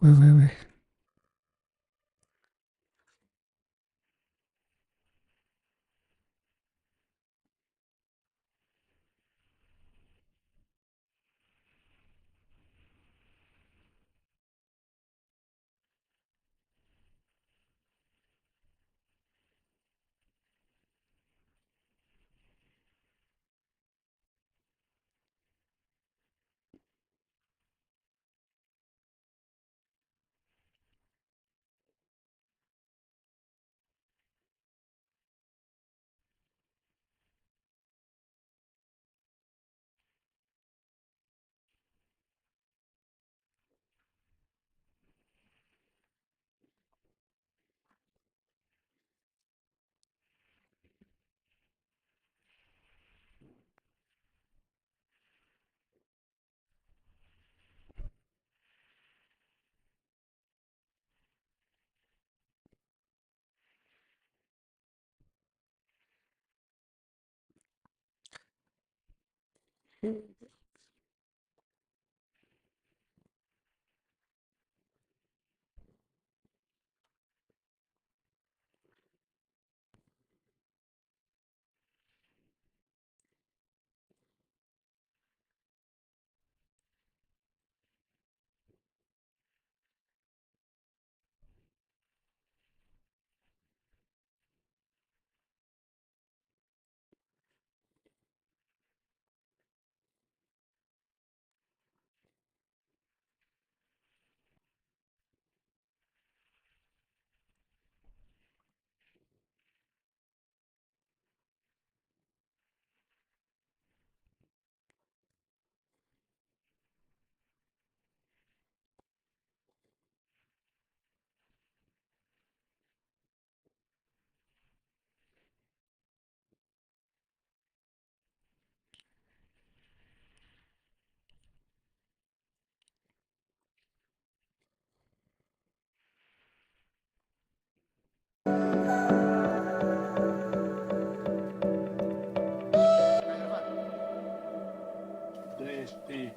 喂喂喂，对对。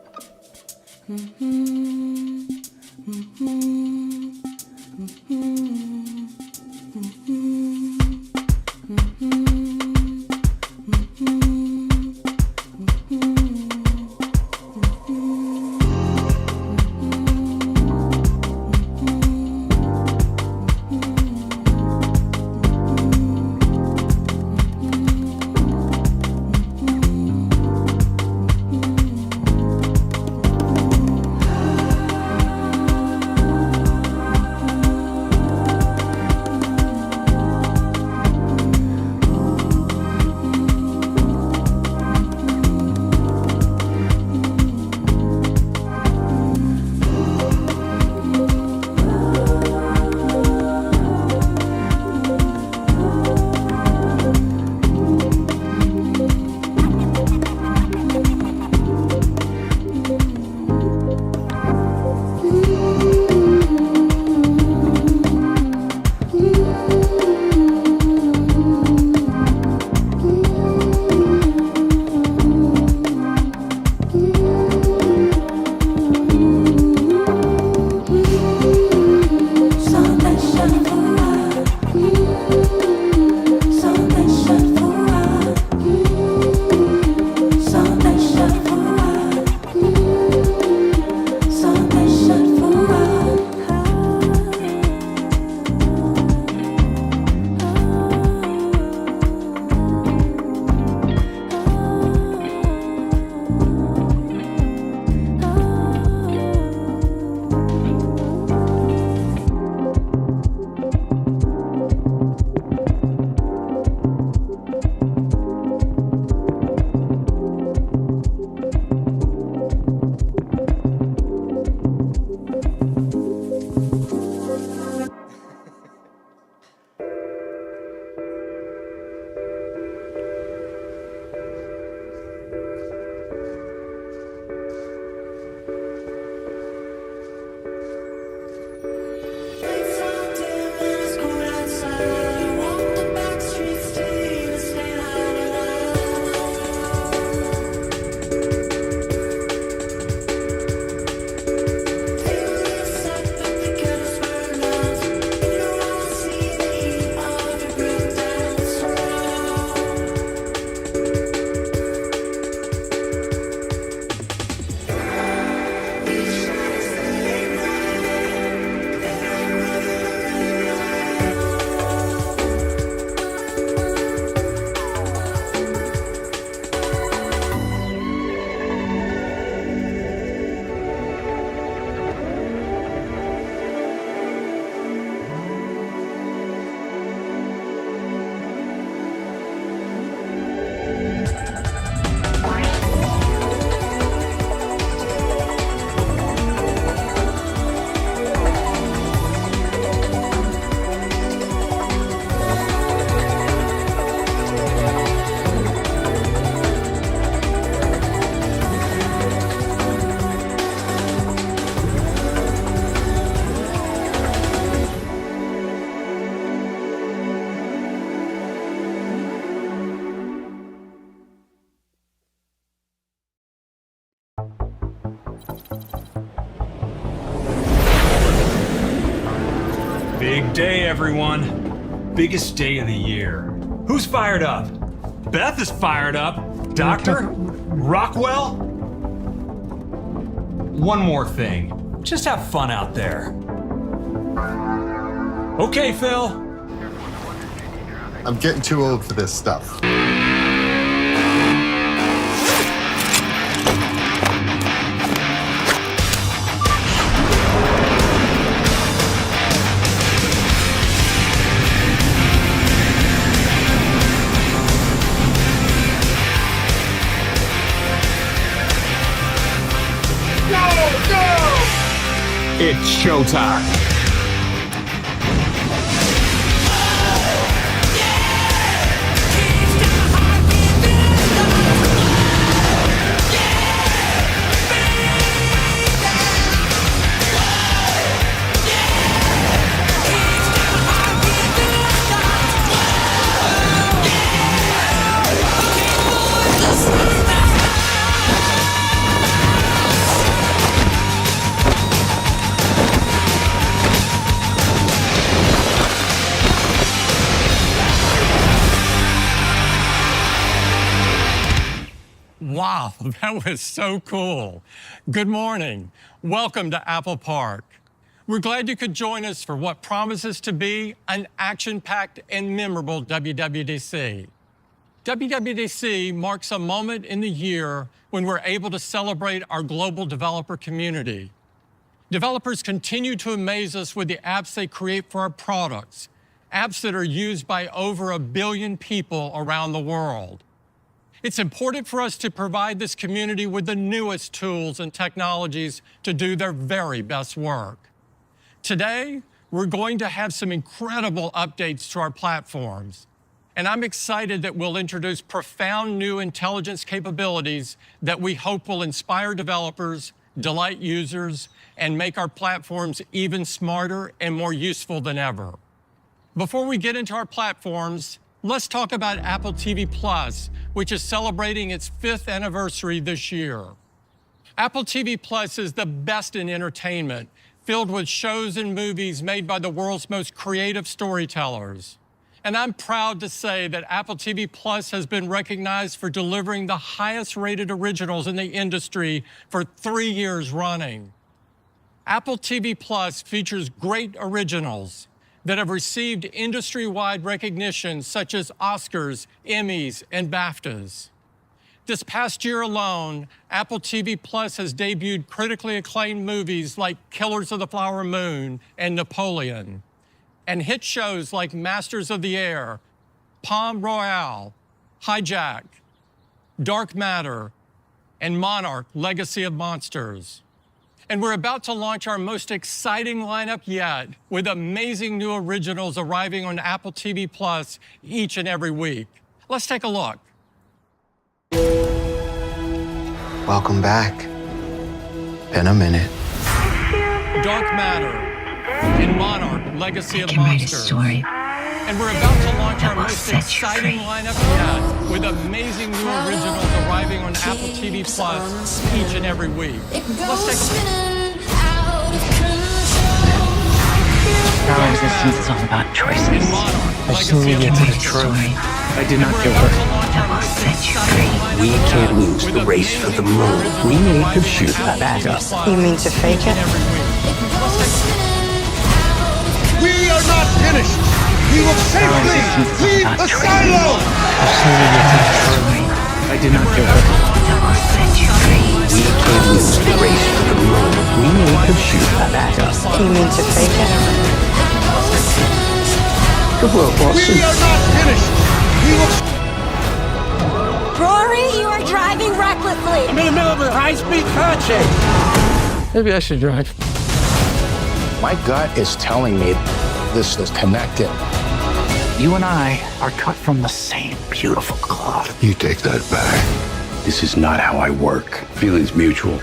Big day, everyone. Biggest day of the year. Who's fired up? Beth is fired up. Doctor? Rockwell? One more thing. Just have fun out there. Okay, Phil. I'm getting too old for this stuff. It's showtime. Wow, that was so cool. Good morning. Welcome to Apple Park. We're glad you could join us for what promises to be an action-packed and memorable WWDC. WWDC marks a moment in the year when we're able to celebrate our global developer community. Developers continue to amaze us with the apps they create for our products, apps that are used by over 1 billion people around the world. It's important for us to provide this community with the newest tools and technologies to do their very best work. Today, we're going to have some incredible updates to our platforms. And I'm excited that we'll introduce profound new intelligence capabilities that we hope will inspire developers, delight users, and make our platforms even smarter and more useful than ever. Before we get into our platforms, let's talk about Apple TV Plus, which is celebrating its 5th anniversary this year. Apple TV Plus is the best in entertainment, filled with shows and movies made by the world's most creative storytellers. And I'm proud to say that Apple TV Plus has been recognized for delivering the highest rated originals in the industry for 3 years running. Apple TV Plus features great originals that have received industry-wide recognition such as Oscars, Emmys, and BAFTAs. This past year alone, Apple TV Plus has debuted critically acclaimed movies like Killers of the Flower Moon and Napoleon, and hit shows like Masters of the Air, Palm Royale, Hijack, Dark Matter, and Monarch: Legacy of Monsters. And we're about to launch our most exciting lineup yet, with amazing new originals arriving on Apple TV Plus each and every week. Let's take a look. Welcome back. Been a minute. Dark Matter and Monarch: Legacy of I can write a Monsters. story And we're about to launch that our will most set you exciting free. lineup yet, with amazing new originals arriving on Apple TV Plus each and every week. Let's take a look. Power resistance is all about choices. And Monarch: I still Legacy need of to get to the Monsters. truth. I did And not we're kill about her. to launch our most set you exciting free. lineup We yet, can't lose with the race for the amazing moon. new We need to originals shoot arriving on back Apple up. TV Plus You mean to fake each and it? every week. Let's take a look. We are not finished. We will Power safely resistance is all leave about the choices. silo. I still need to get to the truth. I did not kill her. That will set you free. We can't lose the race for the moon. We need to shoot back up. You mean to fake it? Good work, We Watson. are not finished. We will. Rory, you are driving recklessly. I'm in the middle of a high-speed car chase. Maybe I should drive. My gut is telling me this is connected. You and I are cut from the same beautiful cloth. You take that back. This is not how I work. Feelings mutual.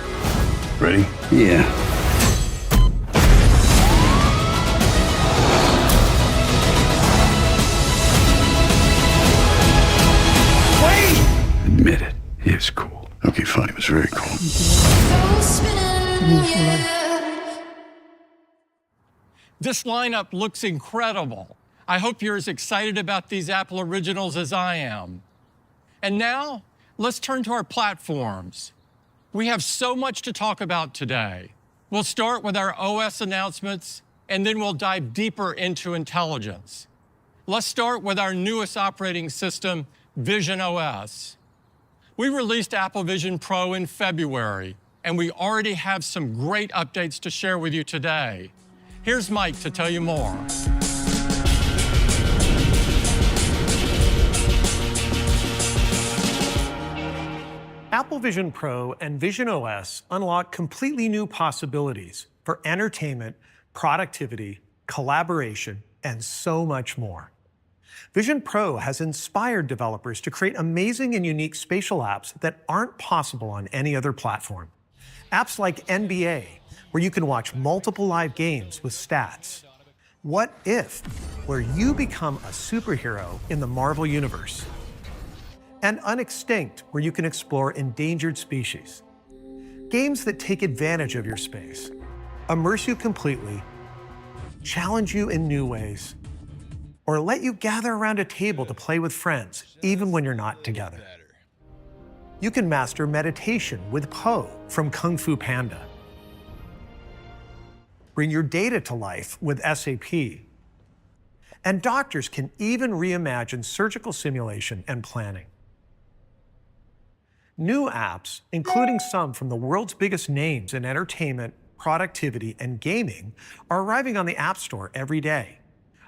Ready? Yeah. Admit it. It was cool. Okay, fine. It was very cool. This lineup looks incredible. I hope you're as excited about these Apple originals as I am. And now, let's turn to our platforms. We have so much to talk about today. We'll start with our OS announcements, and then we'll dive deeper into intelligence. Let's start with our newest operating system, Vision OS. We released Apple Vision Pro in February, and we already have some great updates to share with you today. Here's Mike to tell you more. Apple Vision Pro and Vision OS unlock completely new possibilities for entertainment, productivity, collaboration, and so much more. Vision Pro has inspired developers to create amazing and unique spatial apps that aren't possible on any other platform. Apps like NBA, where you can watch multiple live games with stats. What If, where you become a superhero in the Marvel Universe. And Unextinct, where you can explore endangered species. Games that take advantage of your space, immerse you completely, challenge you in new ways, or let you gather around a table to play with friends, even when you're not together. You can master meditation with Po from Kung Fu Panda. Bring your data to life with SAP. And doctors can even reimagine surgical simulation and planning. New apps, including some from the world's biggest names in entertainment, productivity, and gaming, are arriving on the App Store every day.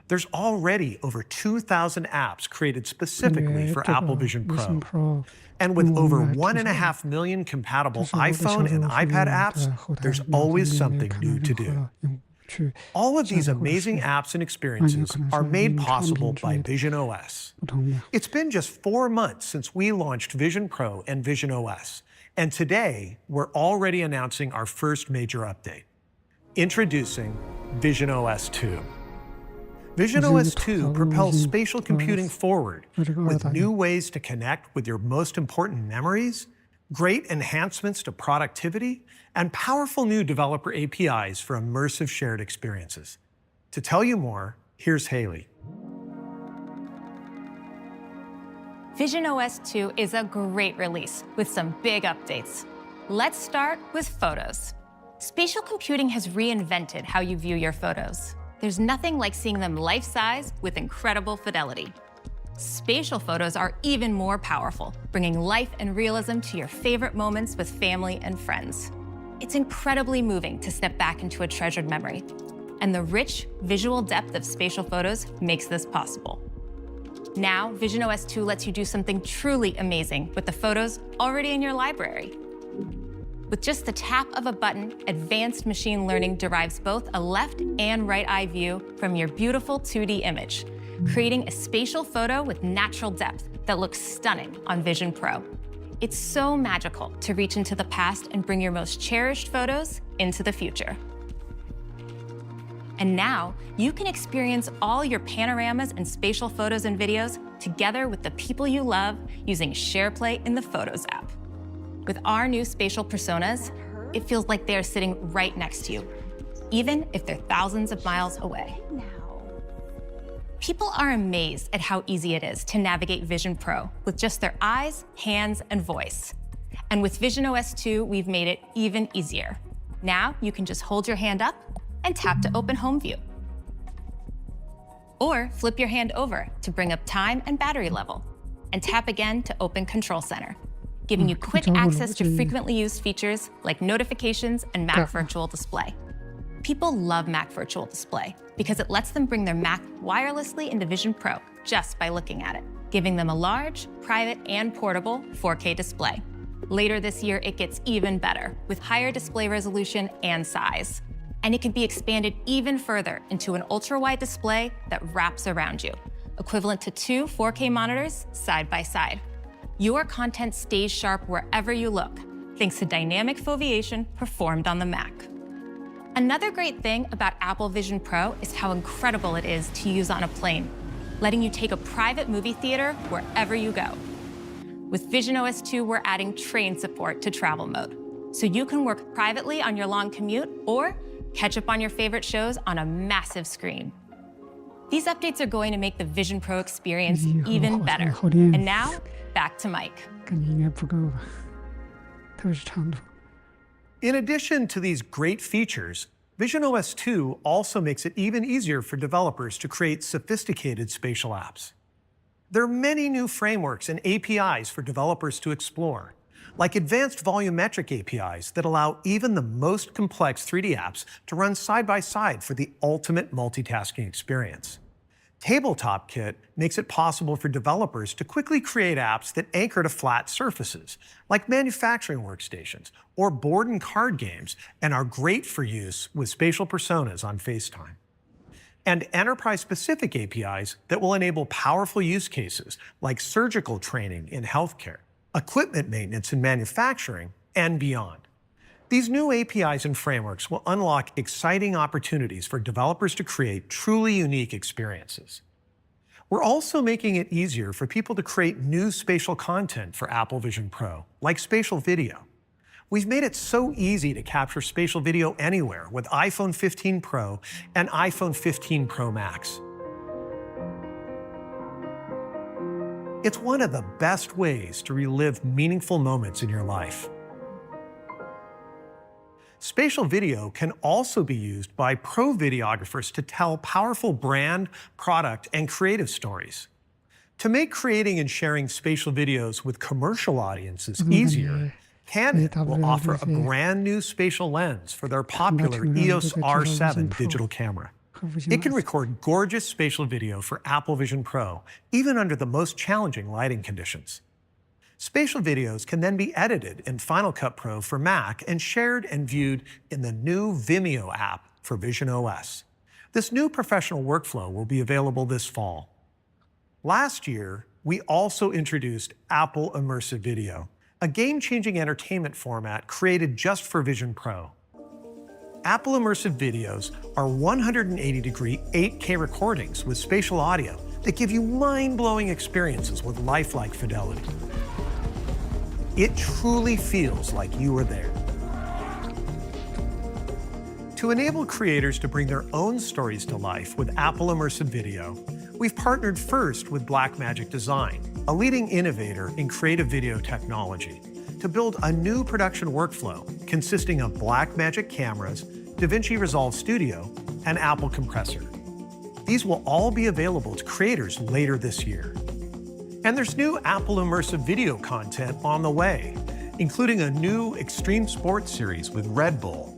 There's already over 2,000 apps created specifically for Apple Vision Pro. And with over 1.5 million compatible iPhone and iPad apps, there's always something new to do. All of these amazing apps and experiences are made possible by Vision OS. It's been just 4 months since we launched Vision Pro and Vision OS, and today we're already announcing our first major update. Introducing Vision OS 2. Vision OS 2 propels spatial computing forward with new ways to connect with your most important memories, great enhancements to productivity, and powerful new developer APIs for immersive shared experiences. To tell you more, here's Haley. Vision OS 2 is a great release with some big updates. Let's start with photos. Spatial computing has reinvented how you view your photos. There's nothing like seeing them life-size with incredible fidelity. Spatial photos are even more powerful, bringing life and realism to your favorite moments with family and friends. It's incredibly moving to step back into a treasured memory, and the rich visual depth of spatial photos makes this possible. Now, Vision OS 2 lets you do something truly amazing with the photos already in your library. With just the tap of a button, advanced machine learning derives both a left and right eye view from your beautiful 2D image, creating a spatial photo with natural depth that looks stunning on Vision Pro. It's so magical to reach into the past and bring your most cherished photos into the future. And now, you can experience all your panoramas and spatial photos and videos together with the people you love using SharePlay in the Photos app. With our new spatial personas, it feels like they are sitting right next to you, even if they're thousands of miles away. People are amazed at how easy it is to navigate Vision Pro with just their eyes, hands, and voice. And with Vision OS 2, we've made it even easier. Now you can just hold your hand up and tap to open Home View. Or flip your hand over to bring up time and battery level, and tap again to open Control Center, giving you quick access to frequently used features like notifications and Mac Virtual Display. People love Mac Virtual Display because it lets them bring their Mac wirelessly into Vision Pro just by looking at it, giving them a large, private, and portable 4K display. Later this year, it gets even better with higher display resolution and size. And it can be expanded even further into an ultra-wide display that wraps around you, equivalent to 2 4K monitors side by side. Your content stays sharp wherever you look, thanks to dynamic foveation performed on the Mac. Another great thing about Apple Vision Pro is how incredible it is to use on a plane, letting you take a private movie theater wherever you go. With Vision OS 2, we're adding train support to travel mode, so you can work privately on your long commute or catch up on your favorite shows on a massive screen. These updates are going to make the Vision Pro experience even better. And now, back to Mike. In addition to these great features, visionOS 2 also makes it even easier for developers to create sophisticated spatial apps. There are many new frameworks and APIs for developers to explore, like advanced volumetric APIs that allow even the most complex 3D apps to run side by side for the ultimate multitasking experience. Tabletop Kit makes it possible for developers to quickly create apps that anchor to flat surfaces, like manufacturing workstations or board and card games, and are great for use with spatial personas on FaceTime. And enterprise-specific APIs that will enable powerful use cases like surgical training in healthcare, equipment maintenance in manufacturing, and beyond. These new APIs and frameworks will unlock exciting opportunities for developers to create truly unique experiences. We're also making it easier for people to create new spatial content for Apple Vision Pro, like spatial video. We've made it so easy to capture spatial video anywhere with iPhone 15 Pro and iPhone 15 Pro Max. It's one of the best ways to relive meaningful moments in your life. Spatial video can also be used by pro videographers to tell powerful brand, product, and creative stories. To make creating and sharing spatial videos with commercial audiences easier, Canon will offer a brand new spatial lens for their popular EOS R7 digital camera. It can record gorgeous spatial video for Apple Vision Pro, even under the most challenging lighting conditions. Spatial videos can then be edited in Final Cut Pro for Mac and shared and viewed in the new Vimeo app for visionOS. This new professional workflow will be available this fall. Last year, we also introduced Apple Immersive Video, a game-changing entertainment format created just for Vision Pro. Apple Immersive Videos are 180-degree 8K recordings with spatial audio that give you mind-blowing experiences with lifelike fidelity. It truly feels like you were there. To enable creators to bring their own stories to life with Apple Immersive Video, we've partnered first with Blackmagic Design, a leading innovator in creative video technology, to build a new production workflow consisting of Blackmagic cameras, DaVinci Resolve Studio, and Apple Compressor. These will all be available to creators later this year. And there's new Apple Immersive Video content on the way, including a new extreme sports series with Red Bull,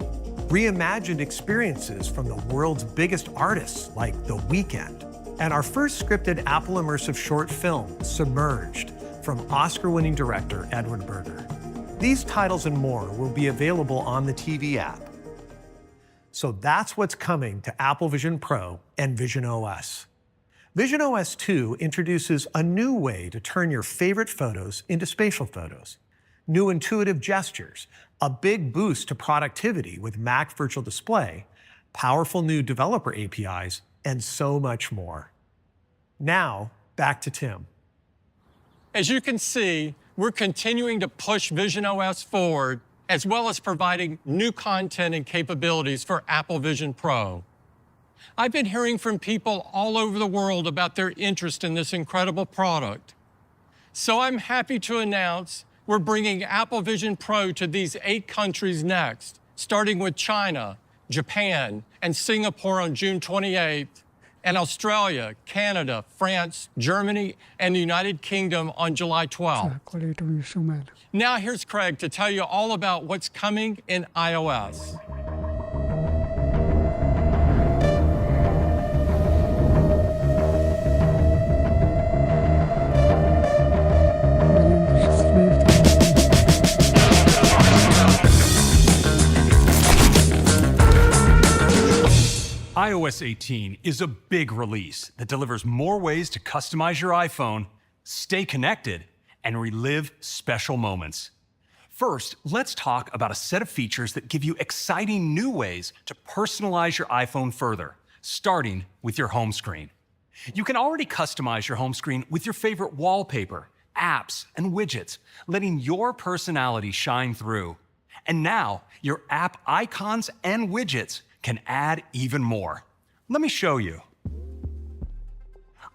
reimagined experiences from the world's biggest artists like The Weeknd, and our first scripted Apple Immersive short film, Submerged, from Oscar-winning director Edward Berger. These titles and more will be available on the TV app. So that's what's coming to Apple Vision Pro and visionOS. visionOS 2 introduces a new way to turn your favorite photos into spatial photos, new intuitive gestures, a big boost to productivity with Mac Virtual Display, powerful new developer APIs, and so much more. Now, back to Tim. As you can see, we're continuing to push visionOS forward, as well as providing new content and capabilities for Apple Vision Pro. I've been hearing from people all over the world about their interest in this incredible product. So I'm happy to announce we're bringing Apple Vision Pro to these 8 countries next, starting with China, Japan, and Singapore on June 28th, and Australia, Canada, France, Germany, and the United Kingdom on July 12th. Now here's Craig to tell you all about what's coming in iOS. iOS 18 is a big release that delivers more ways to customize your iPhone, stay connected, and relive special moments. First, let's talk about a set of features that give you exciting new ways to personalize your iPhone further, starting with your home screen. You can already customize your home screen with your favorite wallpaper, apps, and widgets, letting your personality shine through. And now, your app icons and widgets can add even more. Let me show you.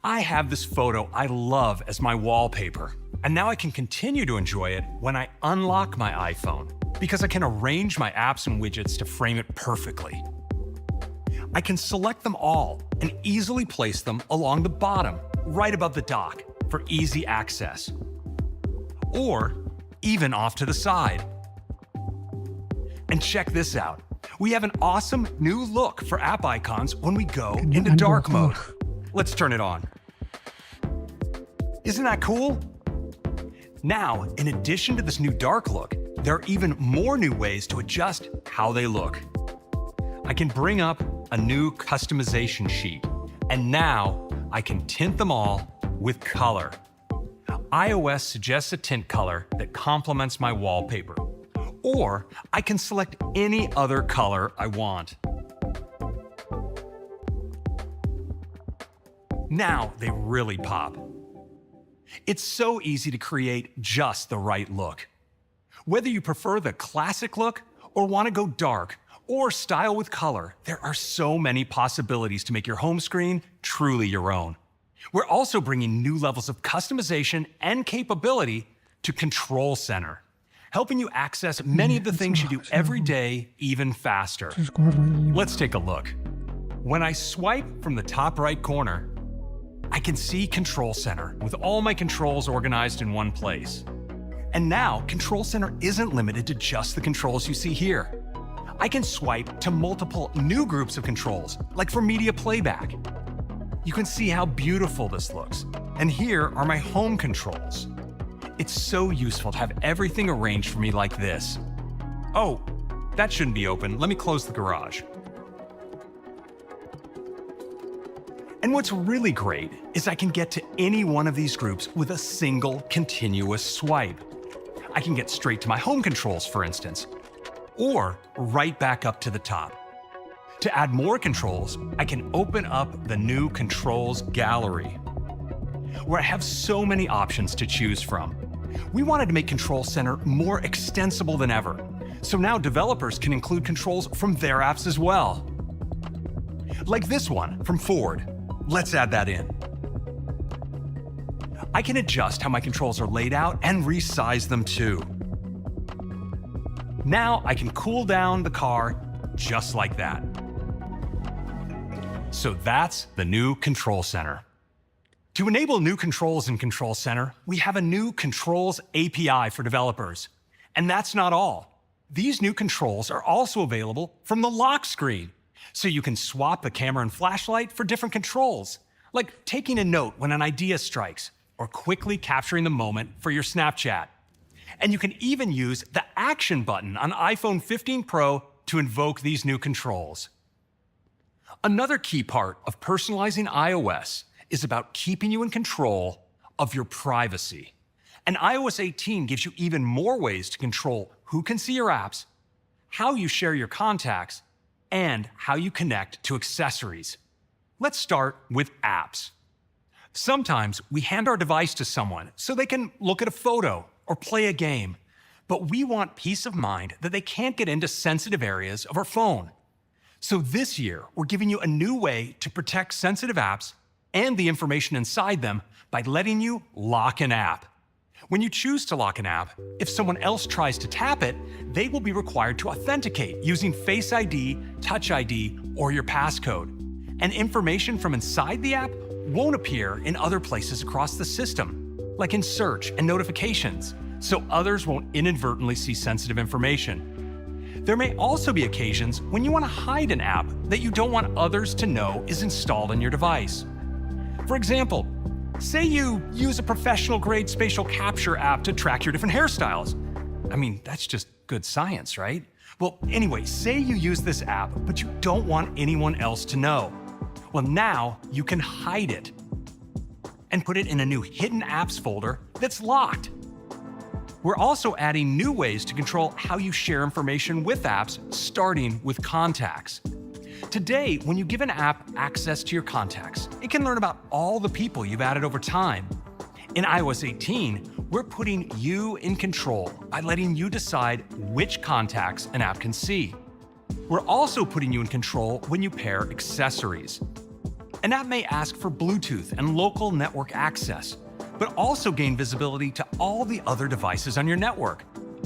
I have this photo I love as my wallpaper, and now I can continue to enjoy it when I unlock my iPhone, because I can arrange my apps and widgets to frame it perfectly. I can select them all and easily place them along the bottom, right above the dock, for easy access. Or even off to the side. And check this out. We have an awesome new look for app icons when we go into dark mode. Let's turn it on. Isn't that cool? Now, in addition to this new dark look, there are even more new ways to adjust how they look. I can bring up a new customization sheet, and now I can tint them all with color. iOS suggests a tint color that complements my wallpaper, or I can select any other color I want. Now they really pop. It's so easy to create just the right look. Whether you prefer the classic look or want to go dark or style with color, there are so many possibilities to make your home screen truly your own. We're also bringing new levels of customization and capability to Control Center, helping you access many of the things you do every day even faster. Let's take a look. When I swipe from the top right corner, I can see Control Center with all my controls organized in one place. And now, Control Center isn't limited to just the controls you see here. I can swipe to multiple new groups of controls, like for media playback. You can see how beautiful this looks. And here are my home controls. It's so useful to have everything arranged for me like this. Oh, that shouldn't be open. Let me close the garage. And what's really great is I can get to any one of these groups with a single continuous swipe. I can get straight to my home controls, for instance, or right back up to the top. To add more controls, I can open up the new Controls Gallery, where I have so many options to choose from. We wanted to make Control Center more extensible than ever, so now developers can include controls from their apps as well. Like this one from Ford. Let's add that in. I can adjust how my controls are laid out and resize them too. Now I can cool down the car just like that. So that's the new Control Center. To enable new controls in Control Center, we have a new Controls API for developers. And that's not all. These new controls are also available from the lock screen, so you can swap the camera and flashlight for different controls, like taking a note when an idea strikes, or quickly capturing the moment for your Snapchat. And you can even use the Action button on iPhone 15 Pro to invoke these new controls. Another key part of personalizing iOS is about keeping you in control of your privacy. And iOS 18 gives you even more ways to control who can see your apps, how you share your contacts, and how you connect to accessories. Let's start with apps. Sometimes we hand our device to someone so they can look at a photo or play a game, but we want peace of mind that they can't get into sensitive areas of our phone. So this year, we're giving you a new way to protect sensitive apps and the information inside them by letting you lock an app. When you choose to lock an app, if someone else tries to tap it, they will be required to authenticate using Face ID, Touch ID, or your passcode. And information from inside the app won't appear in other places across the system, like in search and notifications, so others won't inadvertently see sensitive information. There may also be occasions when you want to hide an app that you don't want others to know is installed on your device. For example, say you use a professional-grade spatial capture app to track your different hairstyles. I mean, that's just good science, right? Well, anyway, say you use this app, but you don't want anyone else to know. Well, now you can hide it and put it in a new Hidden Apps folder that's locked. We're also adding new ways to control how you share information with apps, starting with contacts. Today, when you give an app access to your contacts, it can learn about all the people you've added over time. In iOS 18, we're putting you in control by letting you decide which contacts an app can see. We're also putting you in control when you pair accessories. An app may ask for Bluetooth and local network access, but also gain visibility to all the other devices on your network,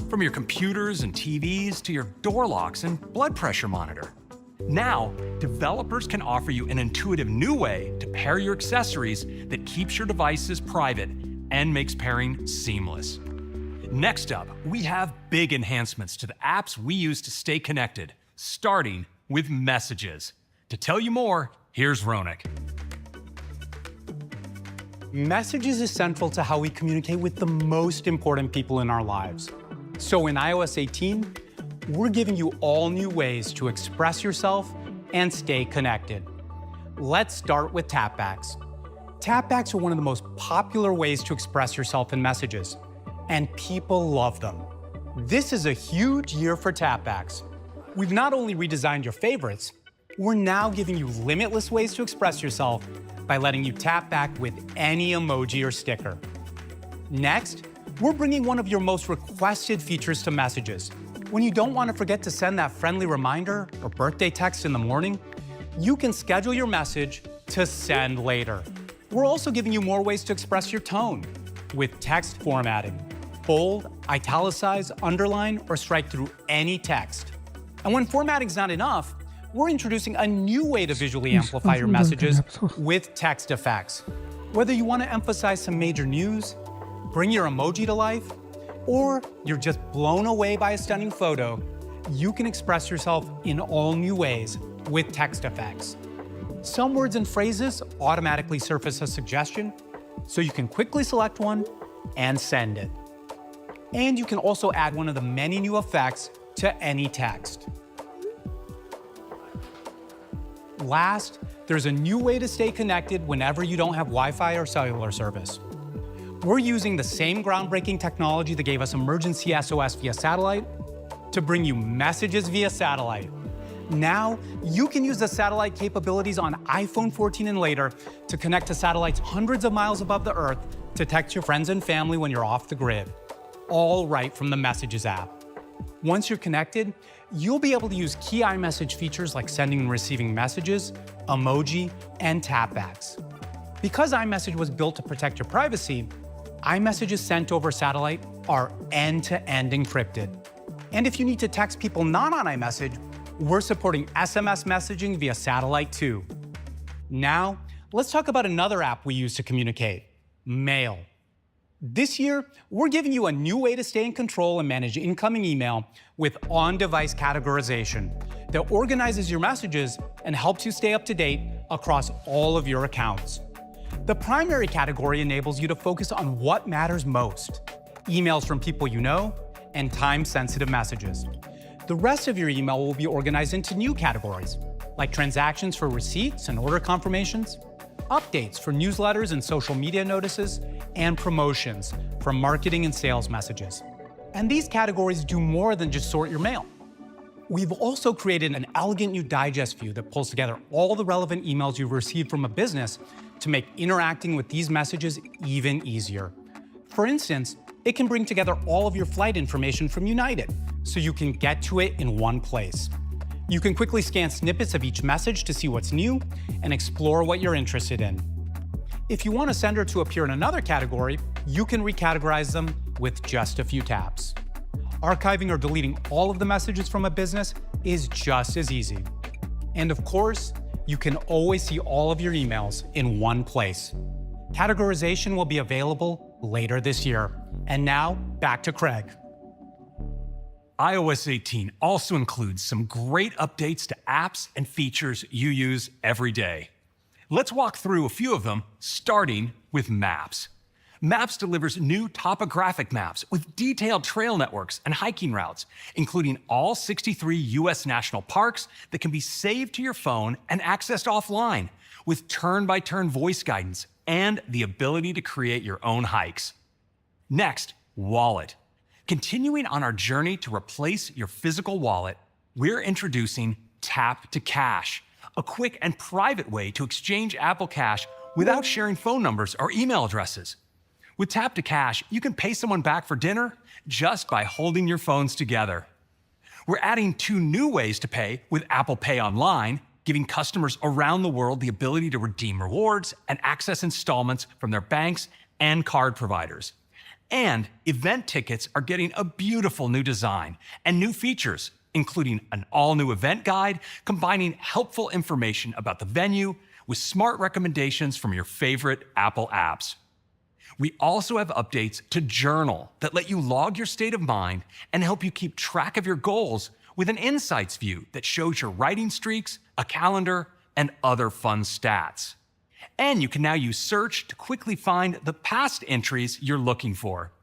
from your computers and TVs to your door locks and blood pressure monitor. Now, developers can offer you an intuitive new way to pair your accessories that keeps your devices private and makes pairing seamless. Next up, we have big enhancements to the apps we use to stay connected, starting with Messages. To tell you more, here's Ronak. Messages is central to how we communicate with the most important people in our lives. So in iOS 18, we're giving you all new ways to express yourself and stay connected. Let's start with tapbacks. Tapbacks are one of the most popular ways to express yourself in Messages, and people love them. This is a huge year for tapbacks. We've not only redesigned your favorites, we're now giving you limitless ways to express yourself by letting you tap back with any emoji or sticker. Next, we're bringing one of your most requested features to Messages. When you don't want to forget to send that friendly reminder or birthday text in the morning, you can schedule your message to send later. We're also giving you more ways to express your tone with text formatting. Bold, italicize, underline, or strike through any text. And when formatting's not enough, we're introducing a new way to visually amplify your messages with text effects. Whether you want to emphasize some major news, bring your emoji to life, or you're just blown away by a stunning photo, you can express yourself in all new ways with text effects. Some words and phrases automatically surface a suggestion, so you can quickly select one and send it. And you can also add one of the many new effects to any text. Last, there's a new way to stay connected whenever you don't have Wi-Fi or cellular service. We're using the same groundbreaking technology that gave us emergency SOS via satellite to bring you Messages via satellite. Now, you can use the satellite capabilities on iPhone 14 and later to connect to satellites hundreds of miles above the Earth to text your friends and family when you're off the grid, all right from the Messages app. Once you're connected, you'll be able to use key iMessage features like sending and receiving messages, emoji, and tapbacks. Because iMessage was built to protect your privacy, iMessages sent over satellite are end-to-end encrypted. And if you need to text people not on iMessage, we're supporting SMS messaging via satellite too. Now, let's talk about another app we use to communicate, Mail. This year, we're giving you a new way to stay in control and manage incoming email with on-device categorization that organizes your messages and helps you stay up to date across all of your accounts. The primary category enables you to focus on what matters most: emails from people you know and time-sensitive messages. The rest of your email will be organized into new categories, like transactions for receipts and order confirmations, updates for newsletters and social media notices, and promotions for marketing and sales messages. And these categories do more than just sort your mail. We've also created an elegant new digest view that pulls together all the relevant emails you've received from a business to make interacting with these messages even easier. For instance, it can bring together all of your flight information from United, so you can get to it in one place. You can quickly scan snippets of each message to see what's new and explore what you're interested in. If you want a sender to appear in another category, you can recategorize them with just a few taps. Archiving or deleting all of the messages from a business is just as easy. And of course, you can always see all of your emails in one place. Categorization will be available later this year. And now, back to Craig. iOS 18 also includes some great updates to apps and features you use every day. Let's walk through a few of them, starting with Maps. Maps delivers new topographic maps with detailed trail networks and hiking routes, including all 63 U.S. national parks that can be saved to your phone and accessed offline, with turn-by-turn voice guidance and the ability to create your own hikes. Next, Wallet. Continuing on our journey to replace your physical wallet, we're introducing Tap to Cash, a quick and private way to exchange Apple Cash without sharing phone numbers or email addresses. With Tap to Cash, you can pay someone back for dinner just by holding your phones together. We're adding 2 new ways to pay with Apple Pay Online, giving customers around the world the ability to redeem rewards and access installments from their banks and card providers. And event tickets are getting a beautiful new design and new features, including an all-new event guide combining helpful information about the venue with smart recommendations from your favorite Apple apps. We also have updates to Journal that let you log your state of mind and help you keep track of your goals with an insights view that shows your writing streaks, a calendar, and other fun stats. And you can now use search to quickly find the past entries you're looking for.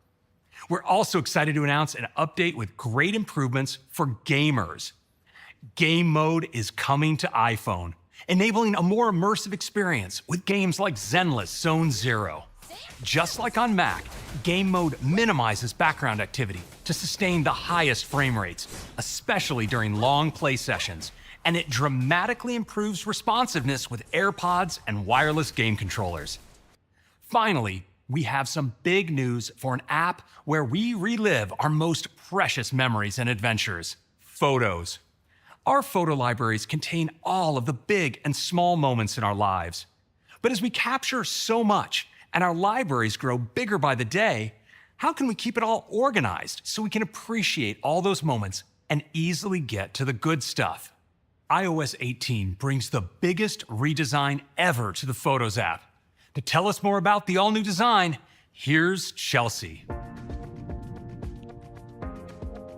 We're also excited to announce an update with great improvements for gamers. Game mode is coming to iPhone, enabling a more immersive experience with games like Zenless Zone Zero. Just like on Mac, game mode minimizes background activity to sustain the highest frame rates, especially during long play sessions, and it dramatically improves responsiveness with AirPods and wireless game controllers. Finally, we have some big news for an app where we relive our most precious memories and adventures: photos. Our photo libraries contain all of the big and small moments in our lives. But as we capture so much and our libraries grow bigger by the day, how can we keep it all organized so we can appreciate all those moments and easily get to the good stuff? iOS 18 brings the biggest redesign ever to the Photos app. To tell us more about the all-new design, here's Chelsea.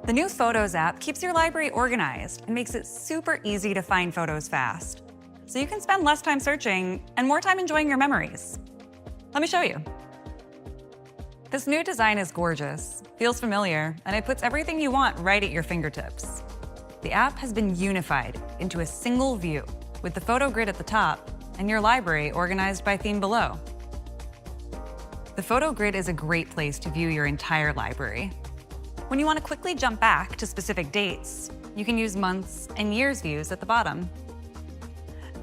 The new Photos app keeps your library organized and makes it super easy to find photos fast, so you can spend less time searching and more time enjoying your memories. Let me show you. This new design is gorgeous, feels familiar, and it puts everything you want right at your fingertips. The app has been unified into a single view with the photo grid at the top and your library organized by theme below. The photo grid is a great place to view your entire library. When you want to quickly jump back to specific dates, you can use months and years views at the bottom.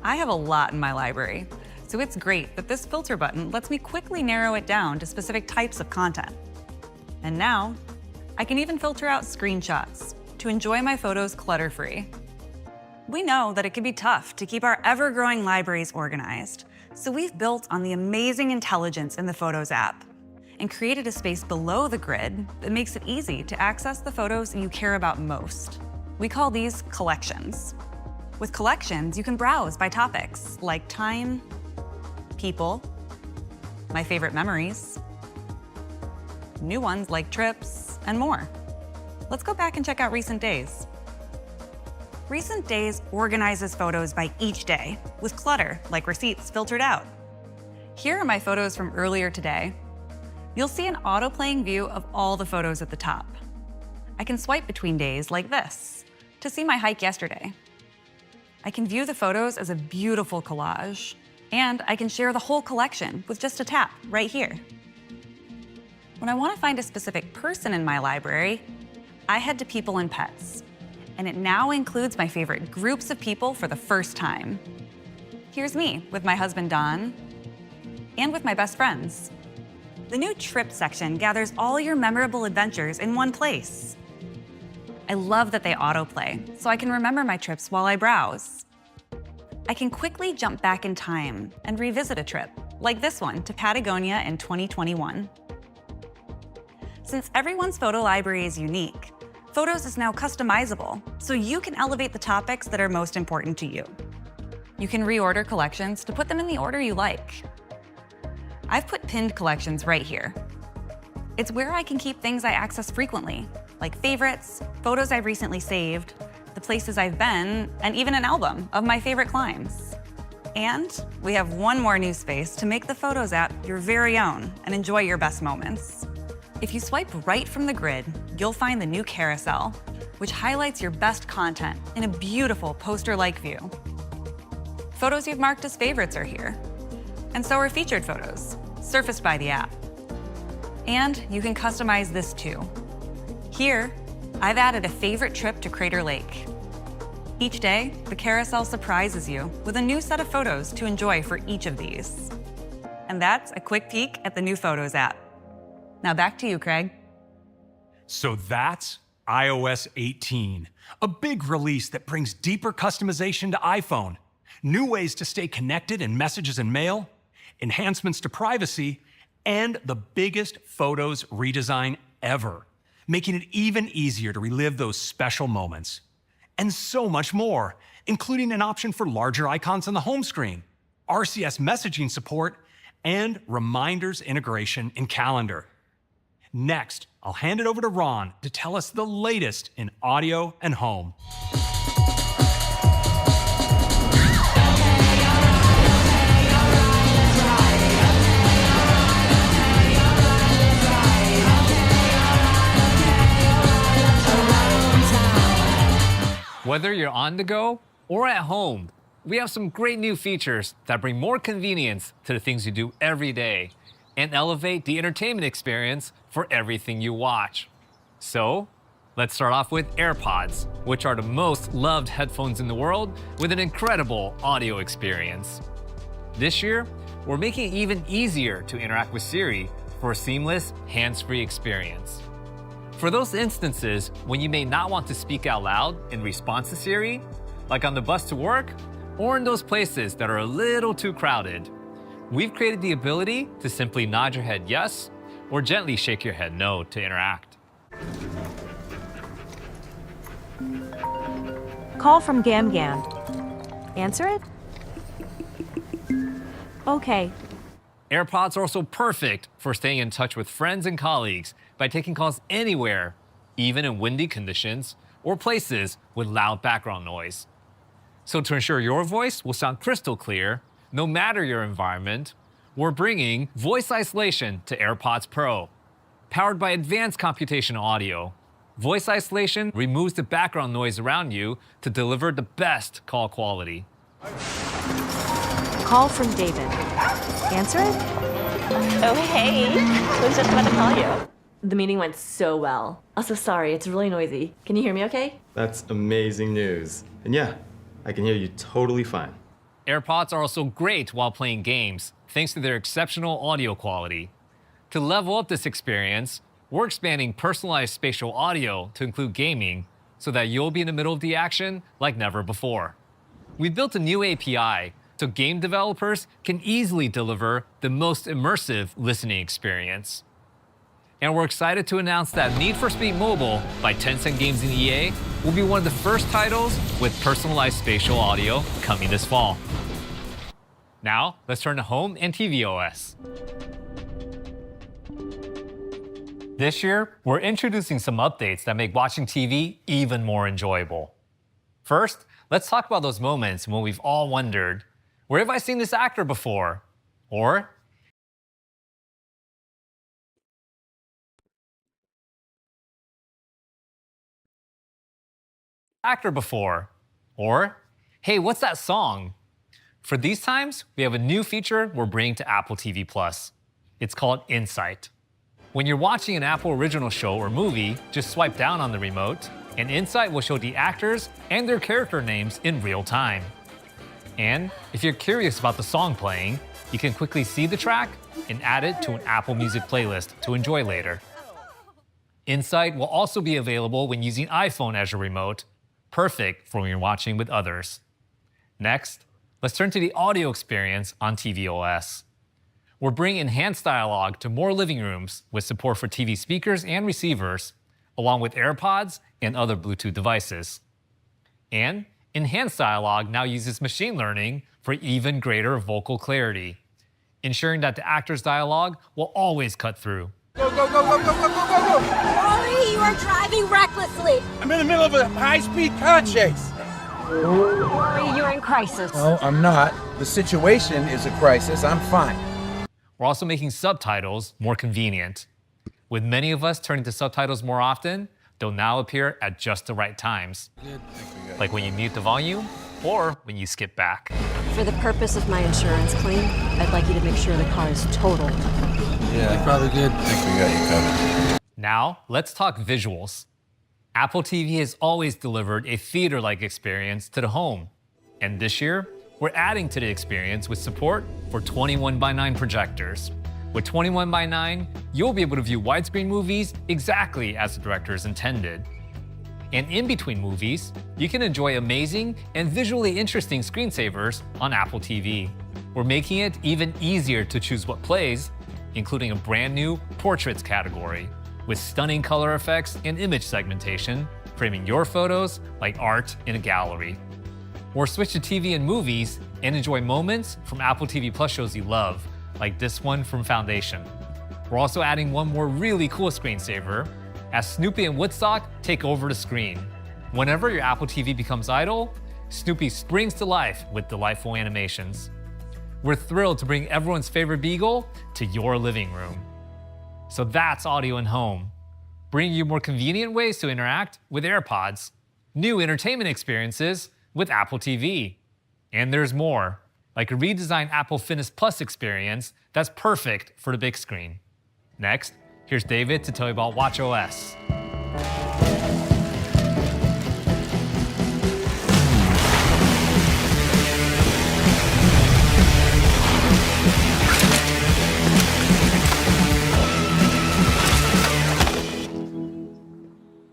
I have a lot in my library, so it's great that this filter button lets me quickly narrow it down to specific types of content. And now, I can even filter out screenshots to enjoy my photos clutter-free. We know that it can be tough to keep our ever-growing libraries organized, so we've built on the amazing intelligence in the Photos app and created a space below the grid that makes it easy to access the photos you care about most. We call these collections. With collections, you can browse by topics like time, people, my favorite memories, new ones like trips, and more. Let's go back and check out Recent Days. Recent Days organizes photos by each day, with clutter, like receipts, filtered out. Here are my photos from earlier today. You'll see an auto-playing view of all the photos at the top. I can swipe between days like this to see my hike yesterday. I can view the photos as a beautiful collage, and I can share the whole collection with just a tap right here. When I want to find a specific person in my library, I head to People and Pets, and it now includes my favorite groups of people for the first time. Here's me with my husband, Don, and with my best friends. The new Trip section gathers all your memorable adventures in one place. I love that they autoplay, so I can remember my trips while I browse. I can quickly jump back in time and revisit a trip, like this one to Patagonia in 2021. Since everyone's photo library is unique, Photos is now customizable, so you can elevate the topics that are most important to you. You can reorder collections to put them in the order you like. I've put pinned collections right here. It's where I can keep things I access frequently, like favorites, photos I've recently saved, the places I've been, and even an album of my favorite climbs. And we have one more new space to make the Photos app your very own and enjoy your best moments. If you swipe right from the grid, you'll find the new carousel, which highlights your best content in a beautiful poster-like view. Photos you've marked as favorites are here, and so are featured photos, surfaced by the app. And you can customize this too. Here, I've added a favorite trip to Crater Lake. Each day, the carousel surprises you with a new set of photos to enjoy for each of these. And that's a quick peek at the new Photos app. Now back to you, Craig. So that's iOS 18, a big release that brings deeper customization to iPhone, new ways to stay connected in messages and mail, enhancements to privacy, and the biggest Photos redesign ever, making it even easier to relive those special moments. And so much more, including an option for larger icons on the home screen, RCS messaging support, and reminders integration in Calendar. Next, I'll hand it over to Ron to tell us the latest in audio and home. Whether you're on the go or at home, we have some great new features that bring more convenience to the things you do every day and elevate the entertainment experience for everything you watch. So, let's start off with AirPods, which are the most loved headphones in the world with an incredible audio experience. This year, we're making it even easier to interact with Siri for a seamless, hands-free experience. For those instances when you may not want to speak out loud in response to Siri, like on the bus to work, or in those places that are a little too crowded, we've created the ability to simply nod your head yes, or gently shake your head no to interact. Call from Gam Gam. Answer it? Okay. AirPods are also perfect for staying in touch with friends and colleagues by taking calls anywhere, even in windy conditions or places with loud background noise. So to ensure your voice will sound crystal clear, no matter your environment, we're bringing voice isolation to AirPods Pro. Powered by advanced computational audio, voice isolation removes the background noise around you to deliver the best call quality. Call from David. Answer it? Oh, hey. I was just about to call you. The meeting went so well. Also, sorry, it's really noisy. Can you hear me okay? That's amazing news. And yeah, I can hear you totally fine. AirPods are also great while playing games, thanks to their exceptional audio quality. To level up this experience, we're expanding personalized spatial audio to include gaming so that you'll be in the middle of the action like never before. We built a new API so game developers can easily deliver the most immersive listening experience. And we're excited to announce that Need for Speed Mobile by Tencent Games and EA will be one of the first titles with personalized spatial audio coming this fall. Now, let's turn to home and tvOS. This year, we're introducing some updates that make watching TV even more enjoyable. First, let's talk about those moments when we've all wondered, where have I seen this actor before? Or, actor before? Or, hey, what's that song? For these times, we have a new feature we're bringing to Apple TV+. It's called Insight. When you're watching an Apple original show or movie, just swipe down on the remote, and Insight will show the actors and their character names in real time. And if you're curious about the song playing, you can quickly see the track and add it to an Apple Music playlist to enjoy later. Insight will also be available when using iPhone as your remote, perfect for when you're watching with others. Next, let's turn to the audio experience on tvOS. We're bringing enhanced dialogue to more living rooms with support for TV speakers and receivers, along with AirPods and other Bluetooth devices. And enhanced dialogue now uses machine learning for even greater vocal clarity, ensuring that the actor's dialogue will always cut through. Go, go, go, go, go, go, go, go, go! Rory, you are driving recklessly! I'm in the middle of a high-speed car chase. Rory, you're in crisis. No, I'm not. The situation is a crisis. I'm fine. We're also making subtitles more convenient. With many of us turning to subtitles more often, they'll now appear at just the right times. Like when you mute the volume or when you skip back. For the purpose of my insurance claim, I'd like you to make sure the car is totaled. Yeah, you're probably good. I think we got you covered. Now, let's talk visuals. Apple TV has always delivered a theater-like experience to the home. And this year, we're adding to the experience with support for 21:9 projectors. With 21:9, you'll be able to view widescreen movies exactly as the directors intended. And in between movies, you can enjoy amazing and visually interesting screensavers on Apple TV. We're making it even easier to choose what plays, including a brand new Portraits category with stunning color effects and image segmentation, framing your photos like art in a gallery. Or switch to TV and movies and enjoy moments from Apple TV Plus shows you love, like this one from Foundation. We're also adding one more really cool screensaver as Snoopy and Woodstock take over the screen. Whenever your Apple TV becomes idle, Snoopy springs to life with delightful animations. We're thrilled to bring everyone's favorite Beagle to your living room. So that's audio and home, bringing you more convenient ways to interact with AirPods, new entertainment experiences with Apple TV. And there's more, like a redesigned Apple Fitness Plus experience that's perfect for the big screen. Next, here's David to tell you about watchOS.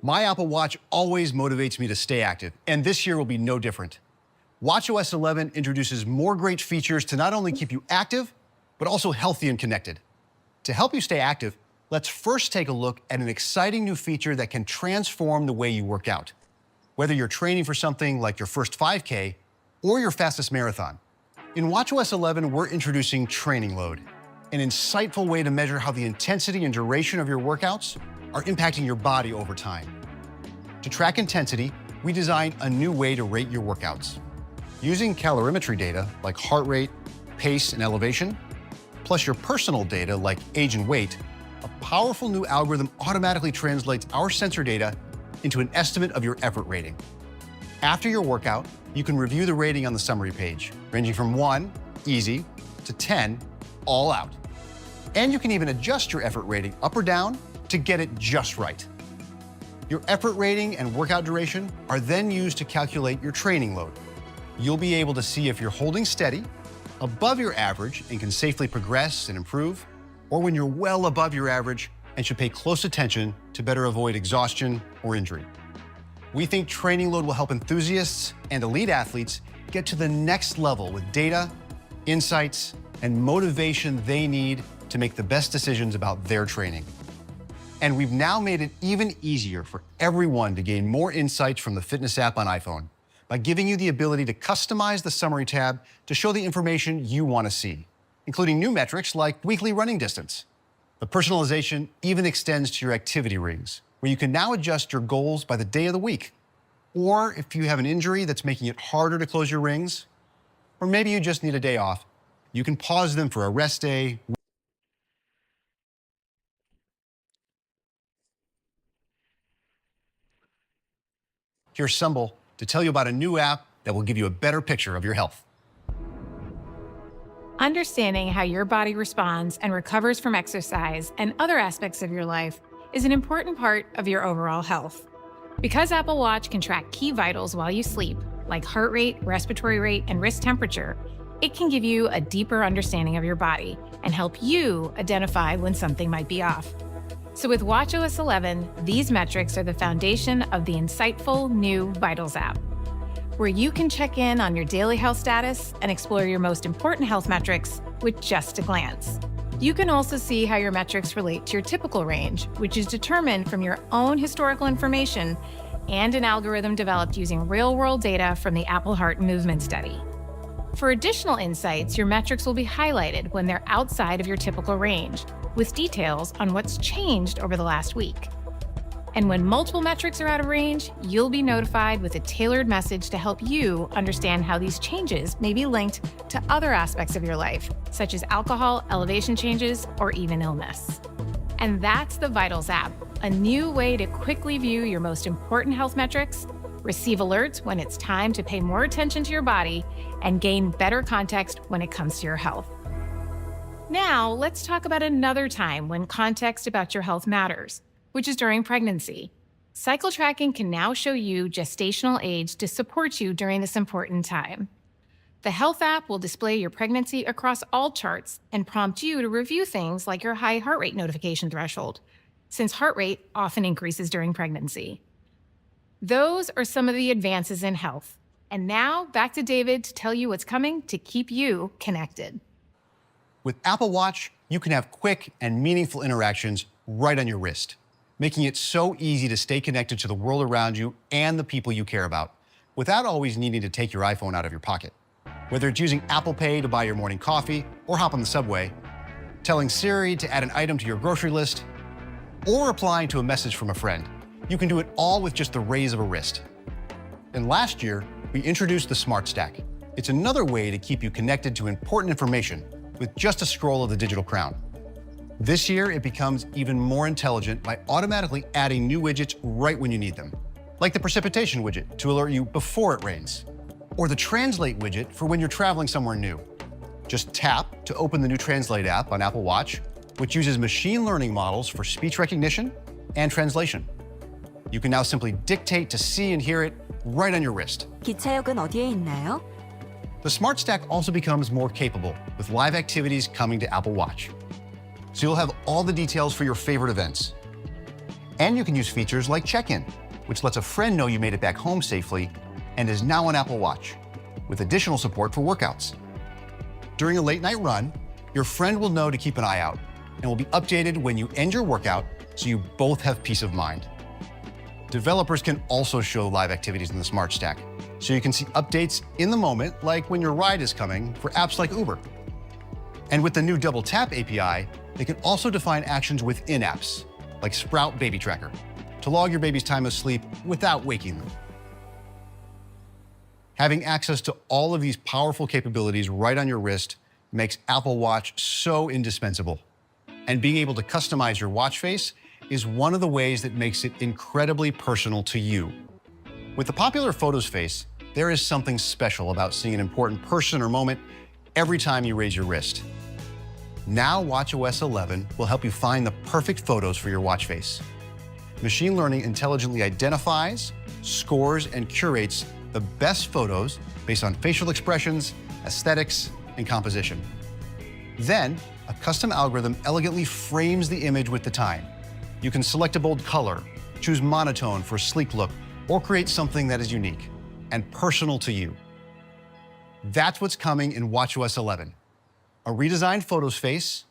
My Apple Watch always motivates me to stay active, and this year will be no different. watchOS 11 introduces more great features to not only keep you active, but also healthy and connected. To help you stay active, let's first take a look at an exciting new feature that can transform the way you work out. Whether you're training for something like your first 5K or your fastest marathon. In watchOS 11, we're introducing Training Load, an insightful way to measure how the intensity and duration of your workouts are impacting your body over time. To track intensity, we designed a new way to rate your workouts. Using calorimetry data like heart rate, pace, and elevation, plus your personal data like age and weight, a powerful new algorithm automatically translates our sensor data into an estimate of your effort rating. After your workout, you can review the rating on the summary page, ranging from 1, easy, to 10, all out. And you can even adjust your effort rating up or down to get it just right. Your effort rating and workout duration are then used to calculate your training load. You'll be able to see if you're holding steady, above your average and can safely progress and improve, or when you're well above your average and should pay close attention to better avoid exhaustion or injury. We think Training Load will help enthusiasts and elite athletes get to the next level with data, insights, and motivation they need to make the best decisions about their training. And we've now made it even easier for everyone to gain more insights from the Fitness app on iPhone by giving you the ability to customize the Summary tab to show the information you want to see, including new metrics like weekly running distance. The personalization even extends to your activity rings, where you can now adjust your goals by the day of the week. Or if you have an injury that's making it harder to close your rings, or maybe you just need a day off, you can pause them for a rest day. Here's Sumbul to tell you about a new app that will give you a better picture of your health. Understanding how your body responds and recovers from exercise and other aspects of your life is an important part of your overall health. Because Apple Watch can track key vitals while you sleep, like heart rate, respiratory rate, and wrist temperature, it can give you a deeper understanding of your body and help you identify when something might be off. So with watchOS 11, these metrics are the foundation of the insightful new Vitals app, where you can check in on your daily health status and explore your most important health metrics with just a glance. You can also see how your metrics relate to your typical range, which is determined from your own historical information and an algorithm developed using real-world data from the Apple Heart and Movement Study. For additional insights, your metrics will be highlighted when they're outside of your typical range, with details on what's changed over the last week. And when multiple metrics are out of range, you'll be notified with a tailored message to help you understand how these changes may be linked to other aspects of your life, such as alcohol, elevation changes, or even illness. And that's the Vitals app, a new way to quickly view your most important health metrics, receive alerts when it's time to pay more attention to your body, and gain better context when it comes to your health. Now, let's talk about another time when context about your health matters, which is during pregnancy. Cycle tracking can now show you gestational age to support you during this important time. The Health app will display your pregnancy across all charts and prompt you to review things like your high heart rate notification threshold, since heart rate often increases during pregnancy. Those are some of the advances in health. And now, back to David to tell you what's coming to keep you connected. With Apple Watch, you can have quick and meaningful interactions right on your wrist, making it so easy to stay connected to the world around you and the people you care about, without always needing to take your iPhone out of your pocket. Whether it's using Apple Pay to buy your morning coffee or hop on the subway, telling Siri to add an item to your grocery list, or replying to a message from a friend, you can do it all with just the raise of a wrist. And last year, we introduced the Smart Stack. It's another way to keep you connected to important information with just a scroll of the digital crown. This year, it becomes even more intelligent by automatically adding new widgets right when you need them, like the precipitation widget to alert you before it rains, or the Translate widget for when you're traveling somewhere new. Just tap to open the new Translate app on Apple Watch, which uses machine learning models for speech recognition and translation. You can now simply dictate to see and hear it right on your wrist. 기차역은 어디에 있나요? The Smart Stack also becomes more capable with live activities coming to Apple Watch. So you'll have all the details for your favorite events. And you can use features like check-in, which lets a friend know you made it back home safely and is now on Apple Watch, with additional support for workouts. During a late night run, your friend will know to keep an eye out and will be updated when you end your workout so you both have peace of mind. Developers can also show live activities in the Smart Stack, so you can see updates in the moment, like when your ride is coming for apps like Uber. And with the new Double Tap API, they can also define actions within apps, like Sprout Baby Tracker, to log your baby's time of sleep without waking them. Having access to all of these powerful capabilities right on your wrist makes Apple Watch so indispensable. And being able to customize your watch face is one of the ways that makes it incredibly personal to you. With the popular Photos face, there is something special about seeing an important person or moment every time you raise your wrist. Now watchOS 11 will help you find the perfect photos for your watch face. Machine learning intelligently identifies, scores, and curates the best photos based on facial expressions, aesthetics, and composition. Then, a custom algorithm elegantly frames the image with the time. You can select a bold color, choose monotone for a sleek look, or create something that is unique and personal to you. That's what's coming in watchOS 11. A redesigned Photos face,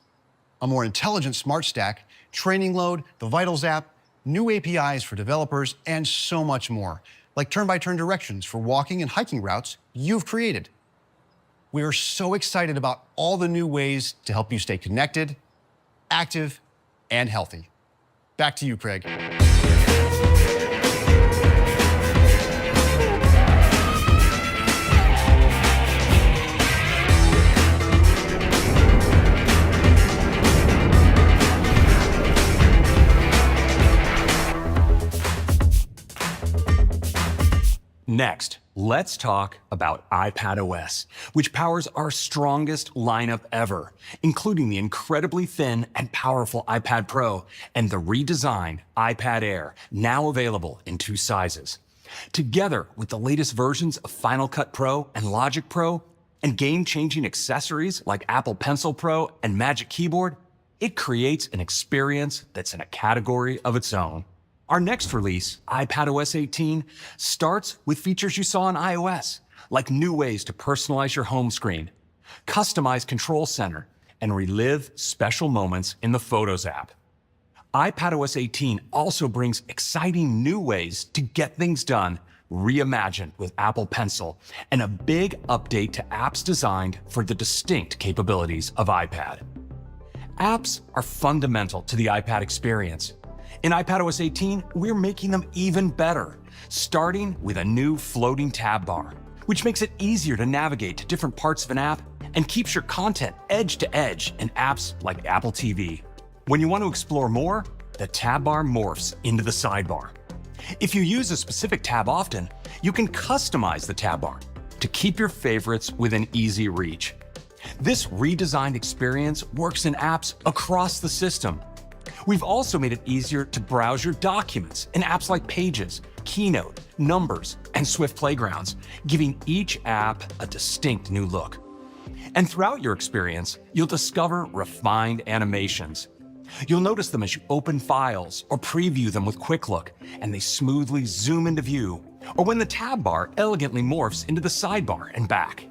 a more intelligent Smart Stack, training load, the Vitals app, new APIs for developers, and so much more, like turn-by-turn directions for walking and hiking routes you've created. We are so excited about all the new ways to help you stay connected, active, and healthy. Back to you, Craig. Next, let's talk about iPadOS, which powers our strongest lineup ever, including the incredibly thin and powerful iPad Pro and the redesigned iPad Air, now available in 2 sizes. Together with the latest versions of Final Cut Pro and Logic Pro, and game-changing accessories like Apple Pencil Pro and Magic Keyboard, it creates an experience that's in a category of its own. Our next release, iPadOS 18, starts with features you saw on iOS, like new ways to personalize your home screen, customize Control Center, and relive special moments in the Photos app. iPadOS 18 also brings exciting new ways to get things done, reimagined with Apple Pencil, and a big update to apps designed for the distinct capabilities of iPad. Apps are fundamental to the iPad experience. In iPadOS 18, we're making them even better, starting with a new floating tab bar, which makes it easier to navigate to different parts of an app and keeps your content edge to edge in apps like Apple TV. When you want to explore more, the tab bar morphs into the sidebar. If you use a specific tab often, you can customize the tab bar to keep your favorites within easy reach. This redesigned experience works in apps across the system. We've also made it easier to browse your documents in apps like Pages, Keynote, Numbers, and Swift Playgrounds, giving each app a distinct new look. And throughout your experience, you'll discover refined animations. You'll notice them as you open files or preview them with Quick Look, and they smoothly zoom into view, or when the tab bar elegantly morphs into the sidebar and back.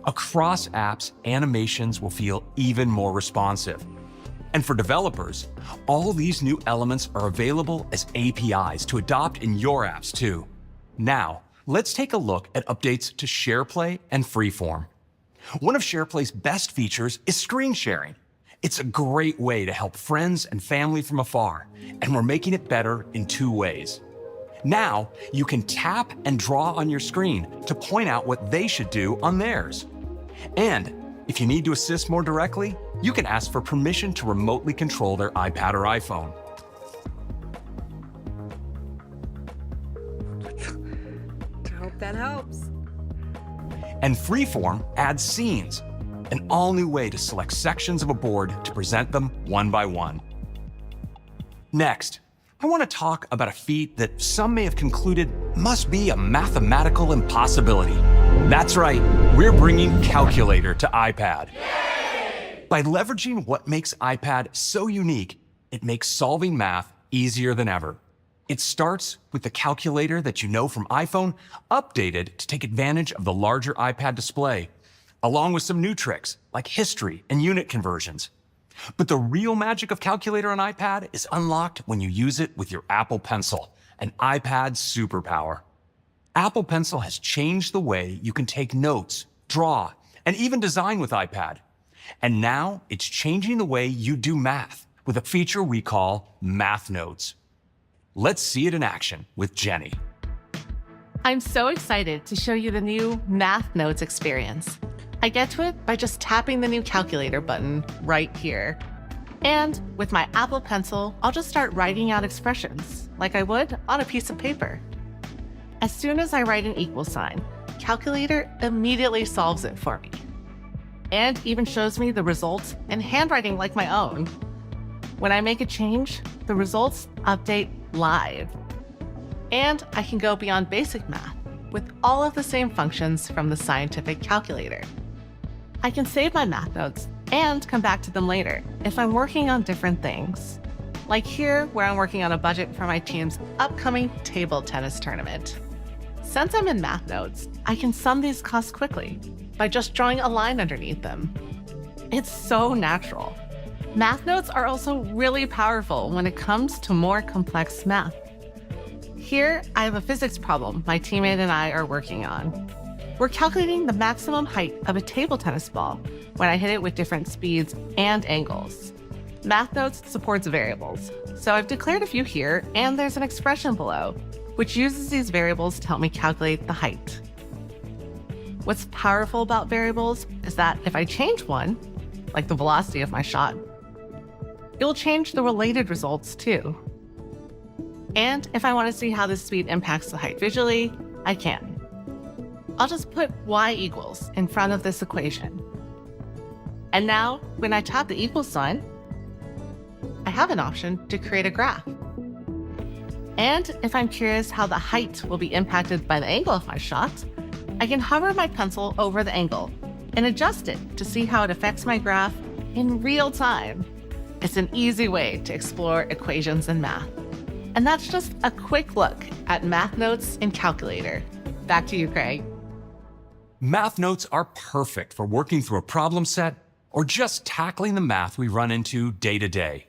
Across apps, animations will feel even more responsive. And for developers, all these new elements are available as APIs to adopt in your apps too. Now, let's take a look at updates to SharePlay and Freeform. One of SharePlay's best features is screen sharing. It's a great way to help friends and family from afar, and we're making it better in 2 ways. Now, you can tap and draw on your screen to point out what they should do on theirs. And if you need to assist more directly, you can ask for permission to remotely control their iPad or iPhone. I hope that helps. And Freeform adds scenes, an all-new way to select sections of a board to present them one by one. Next, I want to talk about a feat that some may have concluded must be a mathematical impossibility. That's right, we're bringing Calculator to iPad. Yay! By leveraging what makes iPad so unique, it makes solving math easier than ever. It starts with the calculator that you know from iPhone, updated to take advantage of the larger iPad display, along with some new tricks like history and unit conversions. But the real magic of Calculator on iPad is unlocked when you use it with your Apple Pencil, an iPad superpower. Apple Pencil has changed the way you can take notes, draw, and even design with iPad. And now it's changing the way you do math with a feature we call Math Notes. Let's see it in action with Jenny. I'm so excited to show you the new Math Notes experience. I get to it by just tapping the new calculator button right here. And with my Apple Pencil, I'll just start writing out expressions like I would on a piece of paper. As soon as I write an equal sign, Calculator immediately solves it for me. And even shows me the results in handwriting like my own. When I make a change, the results update live. And I can go beyond basic math with all of the same functions from the scientific calculator. I can save my math notes and come back to them later if I'm working on different things. Like here, where I'm working on a budget for my team's upcoming table tennis tournament. Since I'm in Math Notes, I can sum these costs quickly by just drawing a line underneath them. It's so natural. Math Notes are also really powerful when it comes to more complex math. Here, I have a physics problem my teammate and I are working on. We're calculating the maximum height of a table tennis ball when I hit it with different speeds and angles. Math Notes supports variables, so I've declared a few here, and there's an expression below, which uses these variables to help me calculate the height. What's powerful about variables is that if I change one, like the velocity of my shot, it will change the related results too. And if I want to see how this speed impacts the height visually, I can. I'll just put y equals in front of this equation. And now, when I tap the equals sign, I have an option to create a graph. And if I'm curious how the height will be impacted by the angle of my shot, I can hover my pencil over the angle and adjust it to see how it affects my graph in real time. It's an easy way to explore equations in math. And that's just a quick look at Math Notes in Calculator. Back to you, Craig. Math Notes are perfect for working through a problem set or just tackling the math we run into day to day.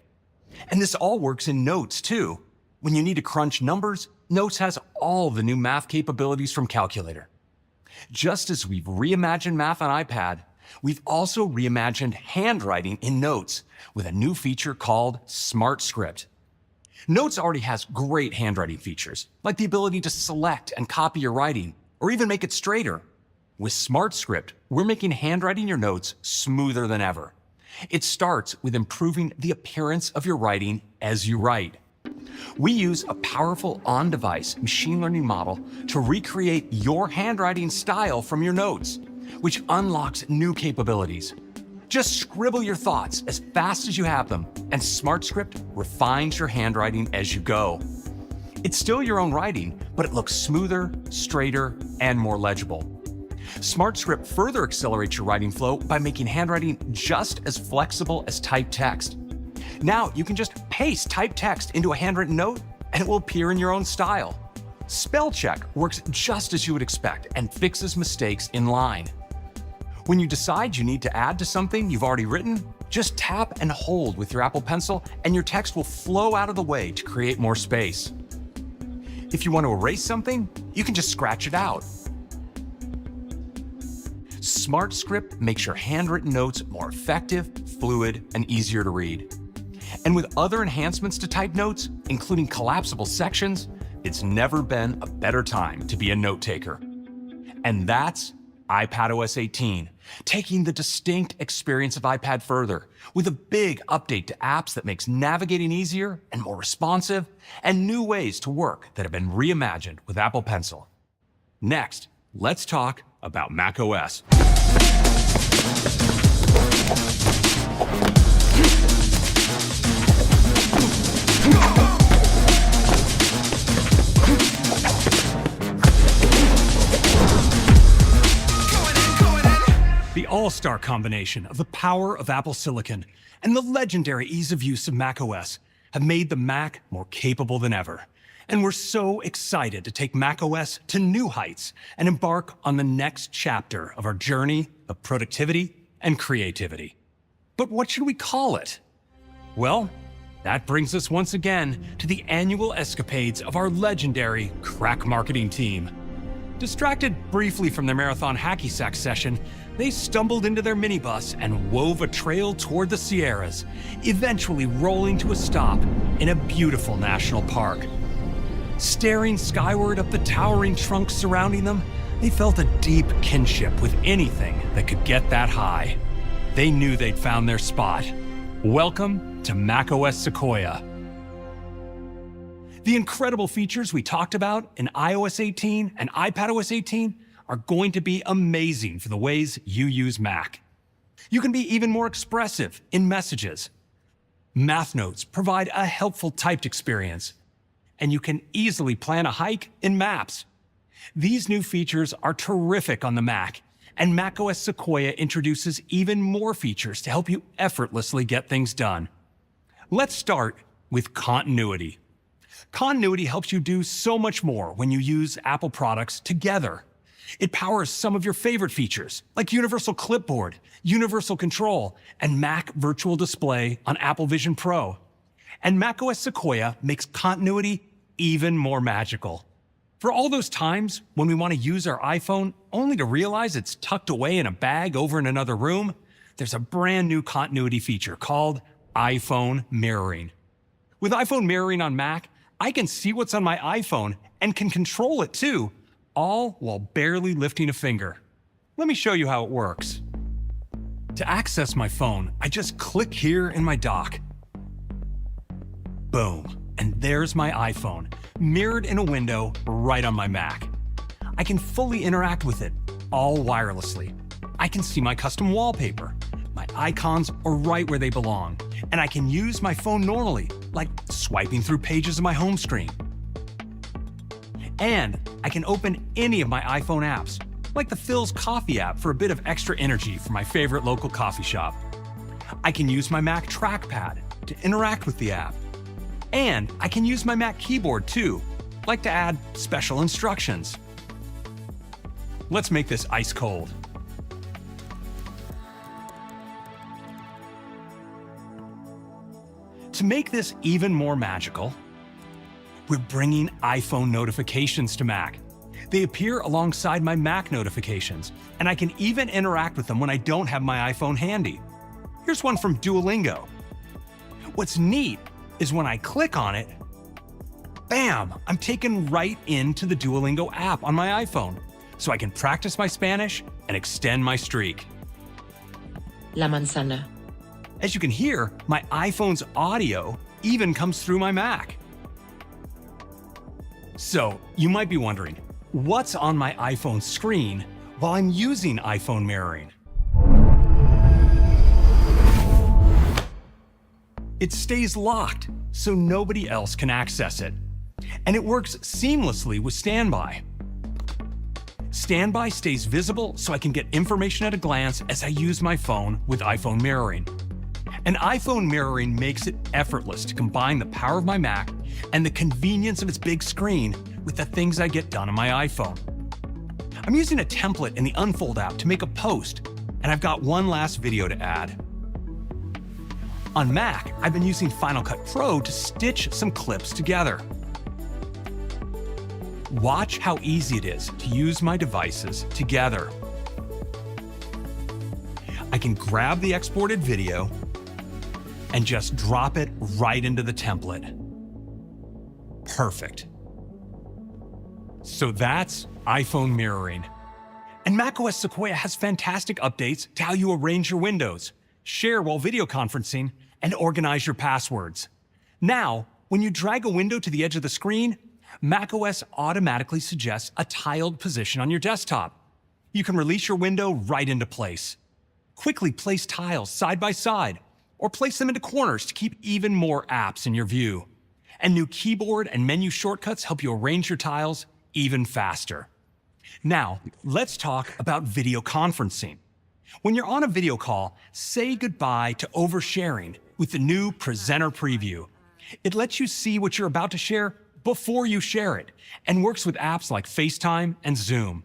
And this all works in Notes too. When you need to crunch numbers, Notes has all the new math capabilities from Calculator. Just as we've reimagined math on iPad, we've also reimagined handwriting in Notes with a new feature called Smart Script. Notes already has great handwriting features, like the ability to select and copy your writing, or even make it straighter. With Smart Script, we're making handwriting your notes smoother than ever. It starts with improving the appearance of your writing as you write. We use a powerful on-device machine learning model to recreate your handwriting style from your notes, which unlocks new capabilities. Just scribble your thoughts as fast as you have them, and Smart Script refines your handwriting as you go. It's still your own writing, but it looks smoother, straighter, and more legible. Smart Script further accelerates your writing flow by making handwriting just as flexible as typed text. Now you can just paste typed text into a handwritten note and it will appear in your own style. Spell check works just as you would expect and fixes mistakes in line. When you decide you need to add to something you've already written, just tap and hold with your Apple Pencil and your text will flow out of the way to create more space. If you want to erase something, you can just scratch it out. Smart Script makes your handwritten notes more effective, fluid, and easier to read. And with other enhancements to typed notes, including collapsible sections, it's never been a better time to be a note taker. And that's iPadOS 18, taking the distinct experience of iPad further with a big update to apps that makes navigating easier and more responsive, and new ways to work that have been reimagined with Apple Pencil. Next, let's talk about macOS. The all-star combination of the power of Apple Silicon and the legendary ease of use of macOS have made the Mac more capable than ever. And we're so excited to take macOS to new heights and embark on the next chapter of our journey of productivity and creativity. But what should we call it? Well, that brings us once again to the annual escapades of our legendary crack marketing team. Distracted briefly from their marathon hacky sack session, they stumbled into their minibus and wove a trail toward the Sierras, eventually rolling to a stop in a beautiful national park. Staring skyward up the towering trunks surrounding them, they felt a deep kinship with anything that could get that high. They knew they'd found their spot. Welcome to macOS Sequoia. The incredible features we talked about in iOS 18 and iPadOS 18 are going to be amazing for the ways you use Mac. You can be even more expressive in messages. Math notes provide a helpful typed experience, and you can easily plan a hike in Maps. These new features are terrific on the Mac, and macOS Sequoia introduces even more features to help you effortlessly get things done. Let's start with continuity. Continuity helps you do so much more when you use Apple products together. It powers some of your favorite features, like Universal Clipboard, Universal Control, and Mac Virtual Display on Apple Vision Pro. And macOS Sequoia makes continuity even more magical. For all those times when we want to use our iPhone only to realize it's tucked away in a bag over in another room, there's a brand new continuity feature called iPhone Mirroring. With iPhone Mirroring on Mac, I can see what's on my iPhone and can control it too, all while barely lifting a finger. Let me show you how it works. To access my phone, I just click here in my dock. Boom, and there's my iPhone, mirrored in a window right on my Mac. I can fully interact with it, all wirelessly. I can see my custom wallpaper. My icons are right where they belong, and I can use my phone normally, like swiping through pages of my home screen. And I can open any of my iPhone apps, like the Phil's Coffee app for a bit of extra energy for my favorite local coffee shop. I can use my Mac trackpad to interact with the app. And I can use my Mac keyboard too, like to add special instructions. Let's make this ice cold. To make this even more magical, we're bringing iPhone notifications to Mac. They appear alongside my Mac notifications, and I can even interact with them when I don't have my iPhone handy. Here's one from Duolingo. What's neat is when I click on it, bam, I'm taken right into the Duolingo app on my iPhone, so I can practice my Spanish and extend my streak. La manzana. As you can hear, my iPhone's audio even comes through my Mac. So, you might be wondering, what's on my iPhone screen while I'm using iPhone mirroring? It stays locked, so nobody else can access it. And it works seamlessly with Standby. Standby stays visible so I can get information at a glance as I use my phone with iPhone mirroring. And iPhone mirroring makes it effortless to combine the power of my Mac and the convenience of its big screen with the things I get done on my iPhone. I'm using a template in the Unfold app to make a post, and I've got one last video to add. On Mac, I've been using Final Cut Pro to stitch some clips together. Watch how easy it is to use my devices together. I can grab the exported video and just drop it right into the template. Perfect. So that's iPhone mirroring. And macOS Sequoia has fantastic updates to how you arrange your windows, share while video conferencing, and organize your passwords. Now, when you drag a window to the edge of the screen, macOS automatically suggests a tiled position on your desktop. You can release your window right into place. Quickly place tiles side by side, or place them into corners to keep even more apps in your view. And new keyboard and menu shortcuts help you arrange your tiles even faster. Now, let's talk about video conferencing. When you're on a video call, say goodbye to oversharing with the new Presenter Preview. It lets you see what you're about to share before you share it, and works with apps like FaceTime and Zoom.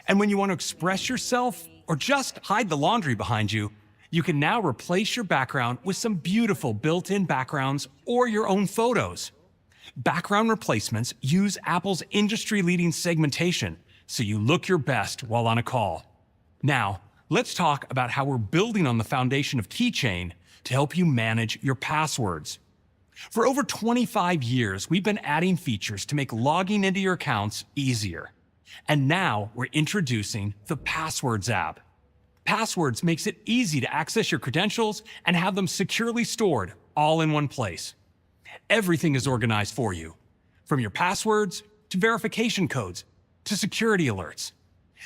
And when you want to express yourself or just hide the laundry behind you, you can now replace your background with some beautiful built-in backgrounds or your own photos. Background replacements use Apple's industry-leading segmentation, so you look your best while on a call. Now, let's talk about how we're building on the foundation of Keychain to help you manage your passwords. For over 25 years, we've been adding features to make logging into your accounts easier. And now we're introducing the Passwords app. Passwords makes it easy to access your credentials and have them securely stored all in one place. Everything is organized for you, from your passwords to verification codes to security alerts.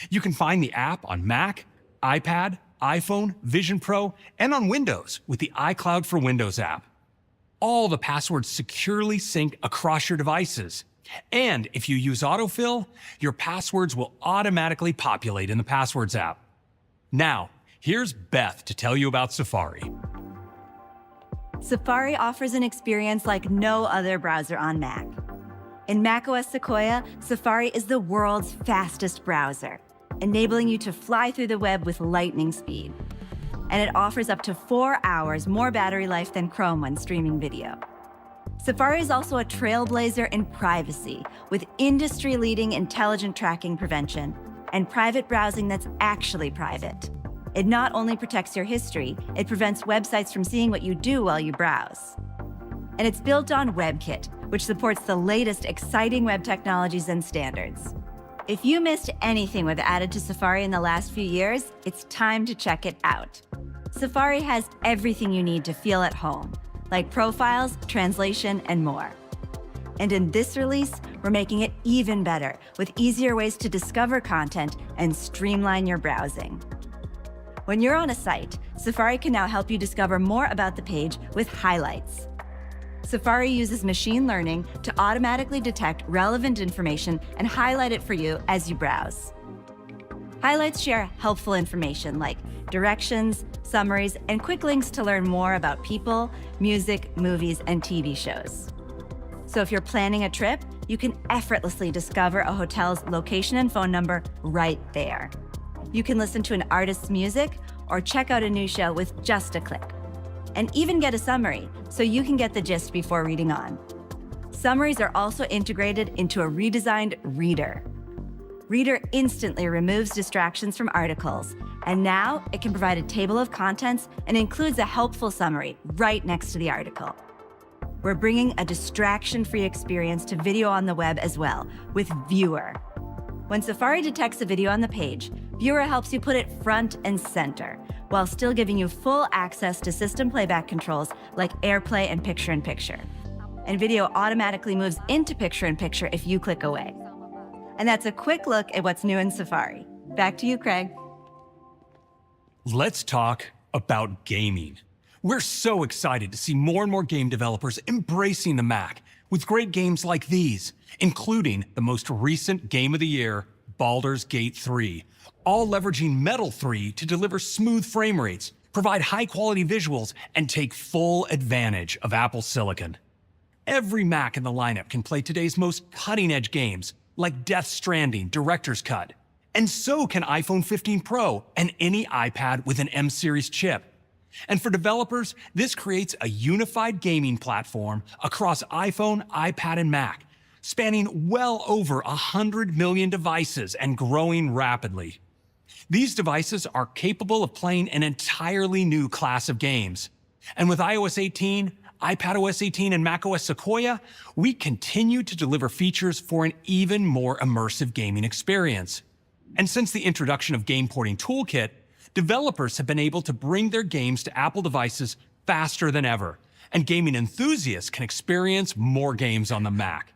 You can find the app on Mac, iPad, iPhone, Vision Pro, and on Windows with the iCloud for Windows app. All the passwords securely sync across your devices. And if you use autofill, your passwords will automatically populate in the Passwords app. Now, here's Beth to tell you about Safari. Safari offers an experience like no other browser on Mac. In macOS Sequoia, Safari is the world's fastest browser, enabling you to fly through the web with lightning speed. And it offers up to 4 hours more battery life than Chrome when streaming video. Safari is also a trailblazer in privacy, with industry-leading intelligent tracking prevention and private browsing that's actually private. It not only protects your history, it prevents websites from seeing what you do while you browse. And it's built on WebKit, which supports the latest exciting web technologies and standards. If you missed anything we've added to Safari in the last few years, it's time to check it out. Safari has everything you need to feel at home, like profiles, translation, and more. And in this release, we're making it even better with easier ways to discover content and streamline your browsing. When you're on a site, Safari can now help you discover more about the page with highlights. Safari uses machine learning to automatically detect relevant information and highlight it for you as you browse. Highlights share helpful information like directions, summaries, and quick links to learn more about people, music, movies, and TV shows. So if you're planning a trip, you can effortlessly discover a hotel's location and phone number right there. You can listen to an artist's music or check out a new show with just a click. And even get a summary, so you can get the gist before reading on. Summaries are also integrated into a redesigned Reader. Reader instantly removes distractions from articles, and now it can provide a table of contents and includes a helpful summary right next to the article. We're bringing a distraction-free experience to video on the web as well, with Viewer. When Safari detects a video on the page, Viewer helps you put it front and center, while still giving you full access to system playback controls like AirPlay and Picture-in-Picture. And video automatically moves into Picture-in-Picture if you click away. And that's a quick look at what's new in Safari. Back to you, Craig. Let's talk about gaming. We're so excited to see more and more game developers embracing the Mac with great games like these, including the most recent game of the year, Baldur's Gate 3, all leveraging Metal 3 to deliver smooth frame rates, provide high-quality visuals, and take full advantage of Apple Silicon. Every Mac in the lineup can play today's most cutting-edge games, like Death Stranding Director's Cut. And so can iPhone 15 Pro and any iPad with an M-series chip. And for developers, this creates a unified gaming platform across iPhone, iPad, and Mac, spanning well over 100 million devices and growing rapidly. These devices are capable of playing an entirely new class of games. And with iOS 18, iPadOS 18, and macOS Sequoia, we continue to deliver features for an even more immersive gaming experience. And since the introduction of Game Porting Toolkit, developers have been able to bring their games to Apple devices faster than ever, and gaming enthusiasts can experience more games on the Mac.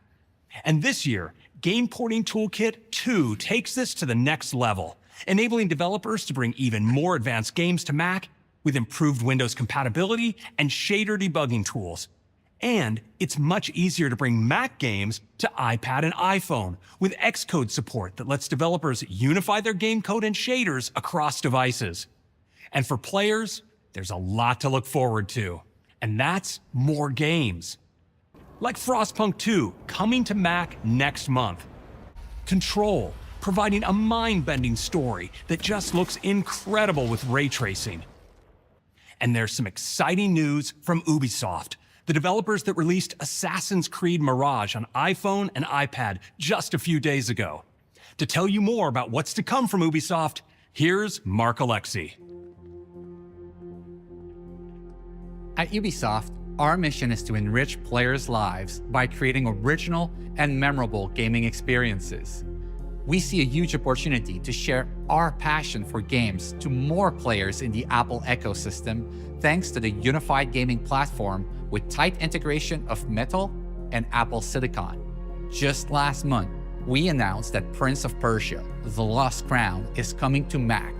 And this year, Game Porting Toolkit 2 takes this to the next level, enabling developers to bring even more advanced games to Mac with improved Windows compatibility and shader debugging tools. And it's much easier to bring Mac games to iPad and iPhone with Xcode support that lets developers unify their game code and shaders across devices. And for players, there's a lot to look forward to, and that's more games. Like Frostpunk 2, coming to Mac next month. Control, providing a mind-bending story that just looks incredible with ray tracing. And there's some exciting news from Ubisoft, the developers that released Assassin's Creed Mirage on iPhone and iPad just a few days ago. To tell you more about what's to come from Ubisoft, here's Mark Alexi. At Ubisoft, our mission is to enrich players' lives by creating original and memorable gaming experiences. We see a huge opportunity to share our passion for games to more players in the Apple ecosystem, thanks to the unified gaming platform with tight integration of Metal and Apple Silicon. Just last month, we announced that Prince of Persia: The Lost Crown is coming to Mac,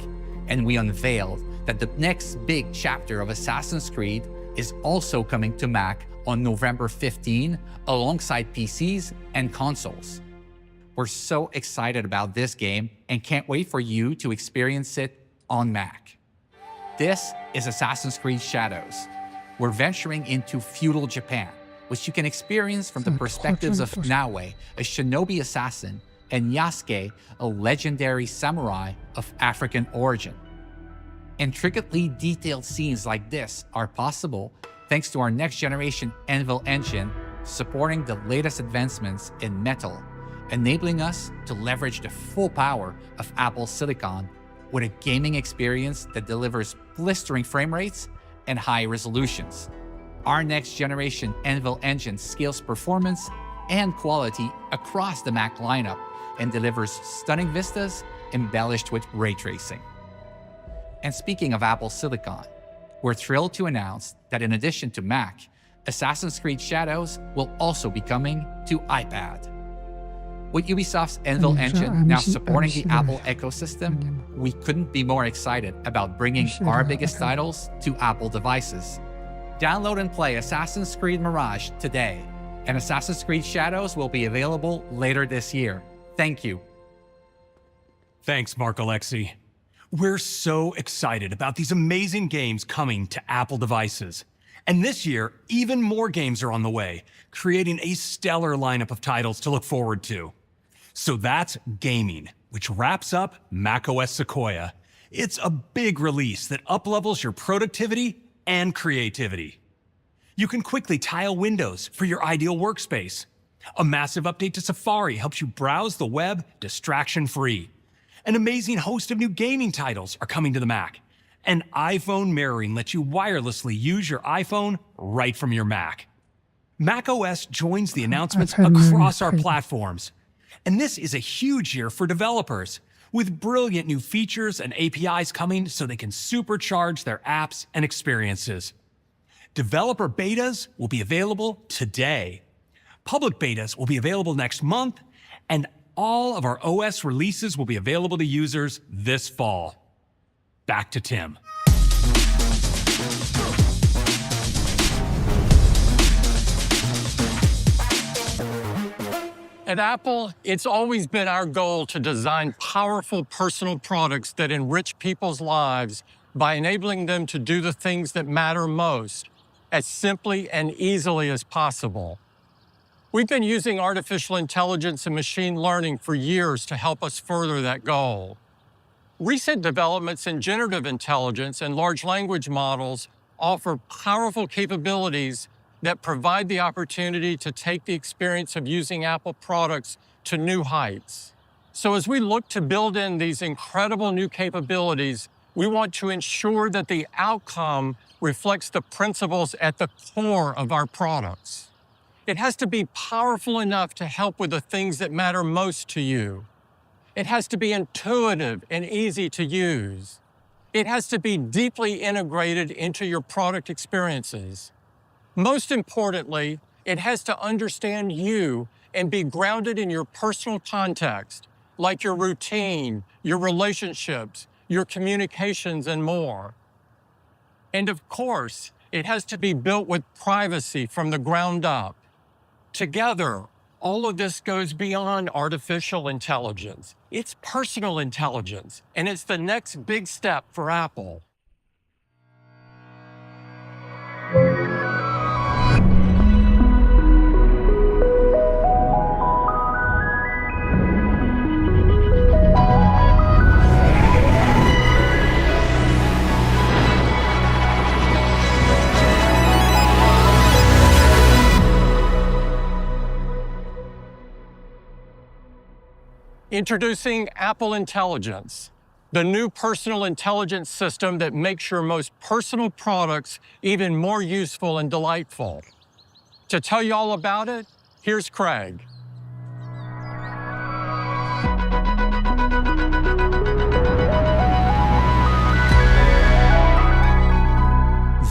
and we unveiled that the next big chapter of Assassin's Creed is also coming to Mac on November 15 alongside PCs and consoles. We're so excited about this game and can't wait for you to experience it on Mac. This is Assassin's Creed Shadows. We're venturing into feudal Japan, which you can experience from the perspectives of Naoe, a shinobi assassin, and Yasuke, a legendary samurai of African origin. Intricately detailed scenes like this are possible thanks to our next-generation Anvil engine supporting the latest advancements in Metal, enabling us to leverage the full power of Apple Silicon with a gaming experience that delivers blistering frame rates and high resolutions. Our next-generation Anvil engine scales performance and quality across the Mac lineup and delivers stunning vistas embellished with ray tracing. And speaking of Apple Silicon, we're thrilled to announce that in addition to Mac, Assassin's Creed Shadows will also be coming to iPad. With Ubisoft's Anvil engine now supporting the Apple ecosystem, we couldn't be more excited about bringing our biggest titles to Apple devices. Download and play Assassin's Creed Mirage today, and Assassin's Creed Shadows will be available later this year. Thank you. Thanks, Mark Alexi. We're so excited about these amazing games coming to Apple devices. And this year, even more games are on the way, creating a stellar lineup of titles to look forward to. So that's gaming, which wraps up macOS Sequoia. It's a big release that uplevels your productivity and creativity. You can quickly tile windows for your ideal workspace. A massive update to Safari helps you browse the web distraction-free. An amazing host of new gaming titles are coming to the Mac. And iPhone mirroring lets you wirelessly use your iPhone right from your Mac. macOS joins the announcements across our platforms. And this is a huge year for developers, with brilliant new features and APIs coming so they can supercharge their apps and experiences. Developer betas will be available today. Public betas will be available next month, and all of our OS releases will be available to users this fall. Back to Tim. At Apple, it's always been our goal to design powerful personal products that enrich people's lives by enabling them to do the things that matter most as simply and easily as possible. We've been using artificial intelligence and machine learning for years to help us further that goal. Recent developments in generative intelligence and large language models offer powerful capabilities that provide the opportunity to take the experience of using Apple products to new heights. So as we look to build in these incredible new capabilities, we want to ensure that the outcome reflects the principles at the core of our products. It has to be powerful enough to help with the things that matter most to you. It has to be intuitive and easy to use. It has to be deeply integrated into your product experiences. Most importantly, it has to understand you and be grounded in your personal context, like your routine, your relationships, your communications, and more. And of course, it has to be built with privacy from the ground up. Together, all of this goes beyond artificial intelligence. It's personal intelligence, and it's the next big step for Apple. Introducing Apple Intelligence, the new personal intelligence system that makes your most personal products even more useful and delightful. To tell you all about it, here's Craig.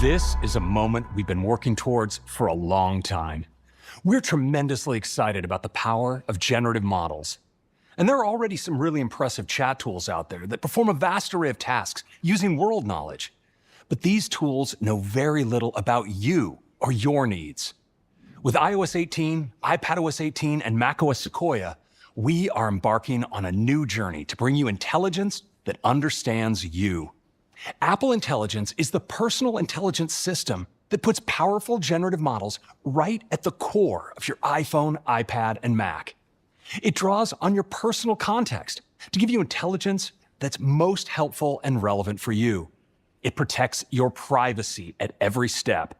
This is a moment we've been working towards for a long time. We're tremendously excited about the power of generative models. And there are already some really impressive chat tools out there that perform a vast array of tasks using world knowledge. But these tools know very little about you or your needs. With iOS 18, iPadOS 18, and macOS Sequoia, we are embarking on a new journey to bring you intelligence that understands you. Apple Intelligence is the personal intelligence system that puts powerful generative models right at the core of your iPhone, iPad, and Mac. It draws on your personal context to give you intelligence that's most helpful and relevant for you. It protects your privacy at every step,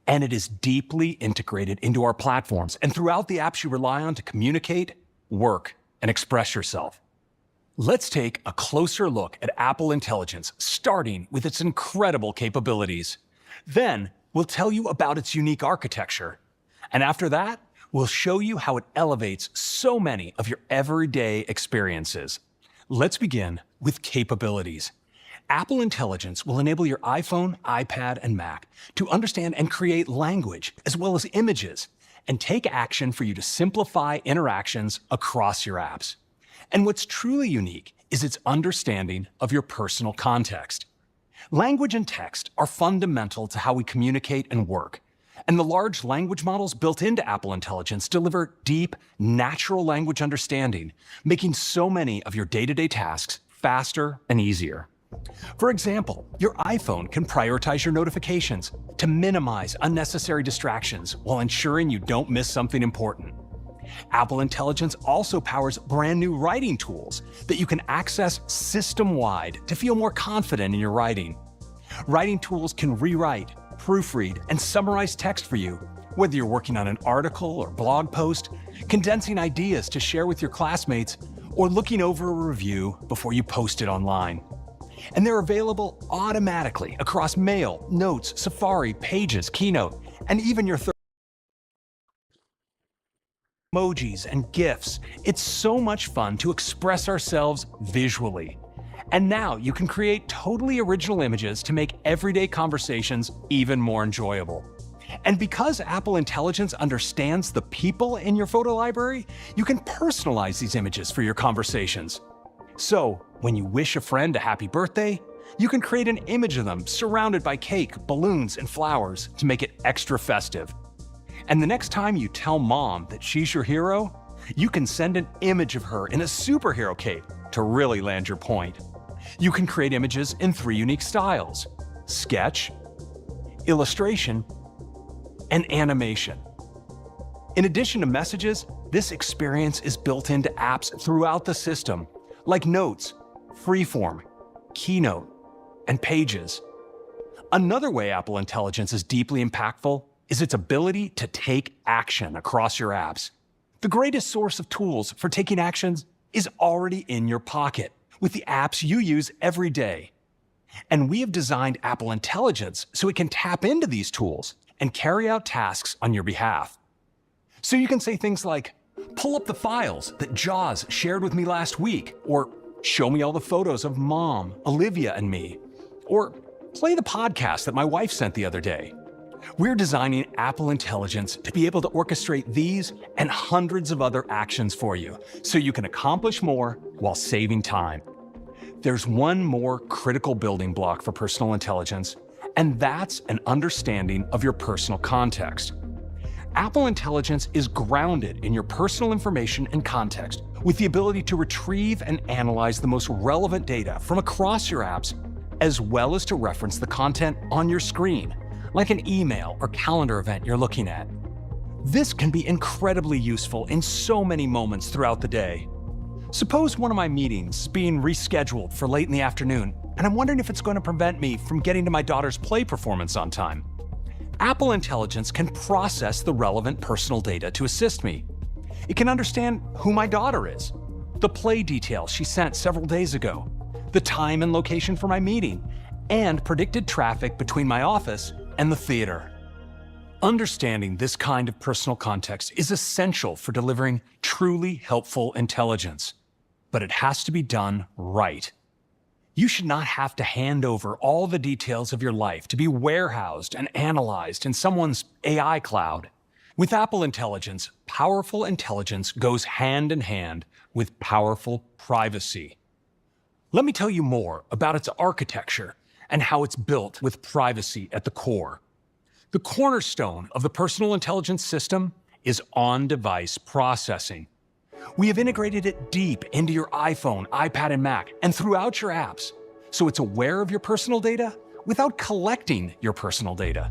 and it is deeply integrated into our platforms and throughout the apps you rely on to communicate, work, and express yourself. Let's take a closer look at Apple Intelligence, starting with its incredible capabilities. Then, we'll tell you about its unique architecture. And after that, we'll show you how it elevates so many of your everyday experiences. Let's begin with capabilities. Apple Intelligence will enable your iPhone, iPad, and Mac to understand and create language, as well as images, and take action for you to simplify interactions across your apps. And what's truly unique is its understanding of your personal context. Language and text are fundamental to how we communicate and work. And the large language models built into Apple Intelligence deliver deep, natural language understanding, making so many of your day-to-day tasks faster and easier. For example, your iPhone can prioritize your notifications to minimize unnecessary distractions while ensuring you don't miss something important. Apple Intelligence also powers brand new writing tools that you can access system-wide to feel more confident in your writing. Writing tools can rewrite, proofread, and summarize text for you, whether you're working on an article or blog post, condensing ideas to share with your classmates, or looking over a review before you post it online. And they're available automatically across Mail, Notes, Safari, Pages, Keynote, and even your emojis and GIFs. It's so much fun to express ourselves visually. And now you can create totally original images to make everyday conversations even more enjoyable. And because Apple Intelligence understands the people in your photo library, you can personalize these images for your conversations. So, when you wish a friend a happy birthday, you can create an image of them surrounded by cake, balloons, and flowers to make it extra festive. And the next time you tell mom that she's your hero, you can send an image of her in a superhero cape to really land your point. You can create images in 3 unique styles: sketch, illustration, and animation. In addition to messages, this experience is built into apps throughout the system, like Notes, Freeform, Keynote, and Pages. Another way Apple Intelligence is deeply impactful is its ability to take action across your apps. The greatest source of tools for taking actions is already in your pocket with the apps you use every day. And we have designed Apple Intelligence so it can tap into these tools and carry out tasks on your behalf. So you can say things like, pull up the files that Jaws shared with me last week, or show me all the photos of Mom, Olivia, and me, or play the podcast that my wife sent the other day. We're designing Apple Intelligence to be able to orchestrate these and hundreds of other actions for you, so you can accomplish more while saving time. There's one more critical building block for personal intelligence, and that's an understanding of your personal context. Apple Intelligence is grounded in your personal information and context, with the ability to retrieve and analyze the most relevant data from across your apps, as well as to reference the content on your screen, like an email or calendar event you're looking at. This can be incredibly useful in so many moments throughout the day. Suppose one of my meetings is being rescheduled for late in the afternoon, and I'm wondering if it's going to prevent me from getting to my daughter's play performance on time. Apple Intelligence can process the relevant personal data to assist me. It can understand who my daughter is, the play details she sent several days ago, the time and location for my meeting, and predicted traffic between my office and the theater. Understanding this kind of personal context is essential for delivering truly helpful intelligence, but it has to be done right. You should not have to hand over all the details of your life to be warehoused and analyzed in someone's AI cloud. With Apple Intelligence, powerful intelligence goes hand in hand with powerful privacy. Let me tell you more about its architecture and how it's built with privacy at the core. The cornerstone of the personal intelligence system is on-device processing. We have integrated it deep into your iPhone, iPad, and Mac, and throughout your apps, so it's aware of your personal data without collecting your personal data.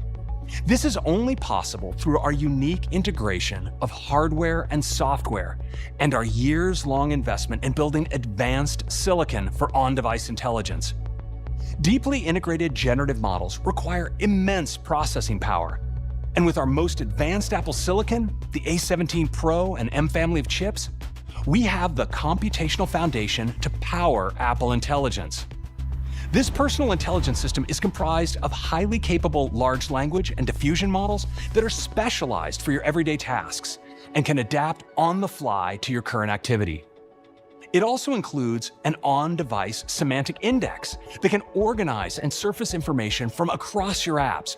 This is only possible through our unique integration of hardware and software and our years-long investment in building advanced silicon for on-device intelligence. Deeply integrated generative models require immense processing power. And with our most advanced Apple silicon, the A17 Pro and M family of chips, we have the computational foundation to power Apple Intelligence. This personal intelligence system is comprised of highly capable large language and diffusion models that are specialized for your everyday tasks and can adapt on the fly to your current activity. It also includes an on-device semantic index that can organize and surface information from across your apps.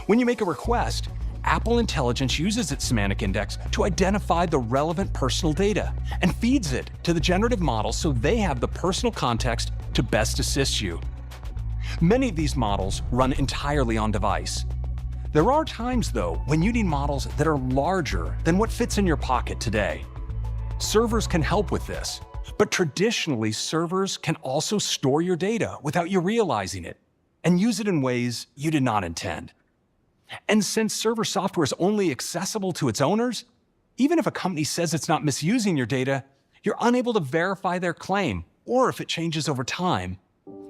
When you make a request, Apple Intelligence uses its semantic index to identify the relevant personal data and feeds it to the generative models so they have the personal context to best assist you. Many of these models run entirely on device. There are times, though, when you need models that are larger than what fits in your pocket today. Servers can help with this, but traditionally servers can also store your data without you realizing it and use it in ways you did not intend. And since server software is only accessible to its owners, even if a company says it's not misusing your data, you're unable to verify their claim or if it changes over time.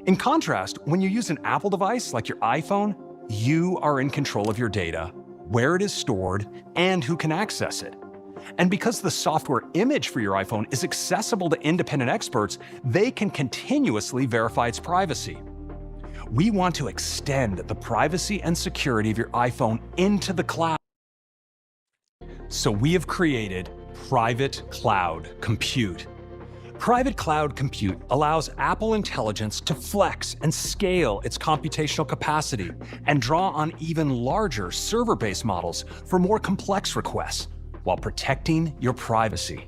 In contrast, when you use an Apple device like your iPhone, you are in control of your data, where it is stored, and who can access it. And because the software image for your iPhone is accessible to independent experts, they can continuously verify its privacy. We want to extend the privacy and security of your iPhone into the cloud. So we have created Private Cloud Compute. Private Cloud Compute allows Apple Intelligence to flex and scale its computational capacity and draw on even larger server-based models for more complex requests while protecting your privacy.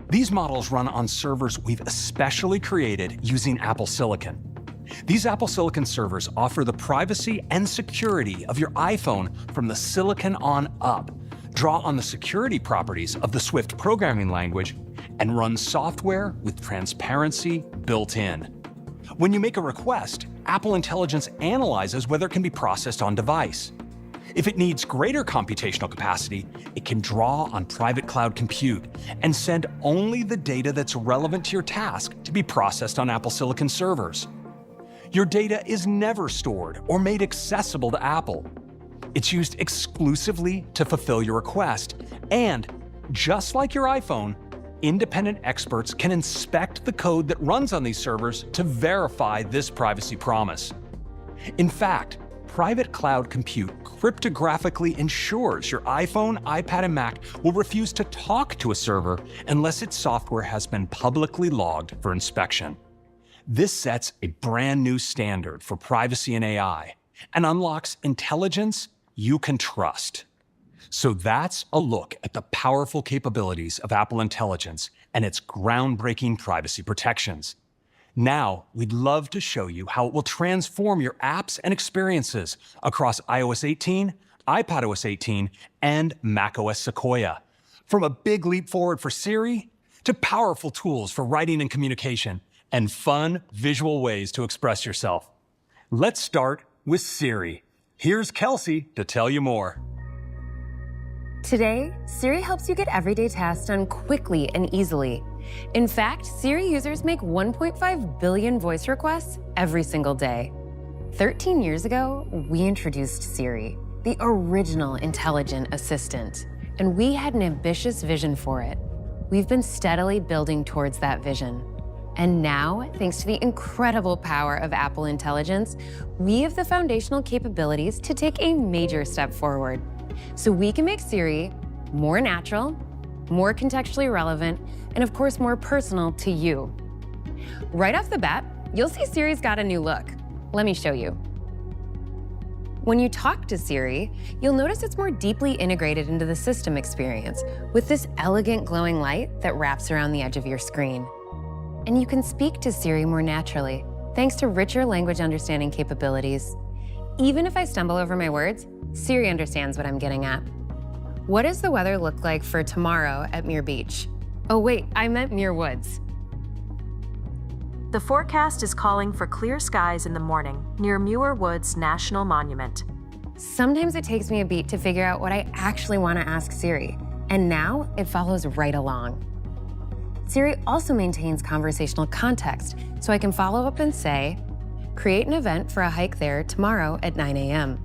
These models run on servers we've especially created using Apple Silicon. These Apple Silicon servers offer the privacy and security of your iPhone from the silicon on up, draw on the security properties of the Swift programming language, and run software with transparency built in. When you make a request, Apple Intelligence analyzes whether it can be processed on device. If it needs greater computational capacity, it can draw on private cloud compute and send only the data that's relevant to your task to be processed on Apple Silicon servers. Your data is never stored or made accessible to Apple. It's used exclusively to fulfill your request, and just like your iPhone, independent experts can inspect the code that runs on these servers to verify this privacy promise. In fact, private cloud compute cryptographically ensures your iPhone, iPad, and Mac will refuse to talk to a server unless its software has been publicly logged for inspection. This sets a brand new standard for privacy and AI and unlocks intelligence you can trust. So that's a look at the powerful capabilities of Apple Intelligence and its groundbreaking privacy protections. Now, we'd love to show you how it will transform your apps and experiences across iOS 18, iPadOS 18, and macOS Sequoia. From a big leap forward for Siri, to powerful tools for writing and communication, and fun visual ways to express yourself. Let's start with Siri. Here's Kelsey to tell you more. Today, Siri helps you get everyday tasks done quickly and easily. In fact, Siri users make 1.5 billion voice requests every single day. 13 years ago, we introduced Siri, the original intelligent assistant, and we had an ambitious vision for it. We've been steadily building towards that vision. And now, thanks to the incredible power of Apple Intelligence, we have the foundational capabilities to take a major step forward. So we can make Siri more natural, more contextually relevant, and of course, more personal to you. Right off the bat, you'll see Siri's got a new look. Let me show you. When you talk to Siri, you'll notice it's more deeply integrated into the system experience with this elegant glowing light that wraps around the edge of your screen. And you can speak to Siri more naturally, thanks to richer language understanding capabilities. Even if I stumble over my words, Siri understands what I'm getting at. What does the weather look like for tomorrow at Muir Beach? Oh wait, I meant Muir Woods. The forecast is calling for clear skies in the morning near Muir Woods National Monument. Sometimes it takes me a beat to figure out what I actually want to ask Siri, and now it follows right along. Siri also maintains conversational context, so I can follow up and say, create an event for a hike there tomorrow at 9 a.m.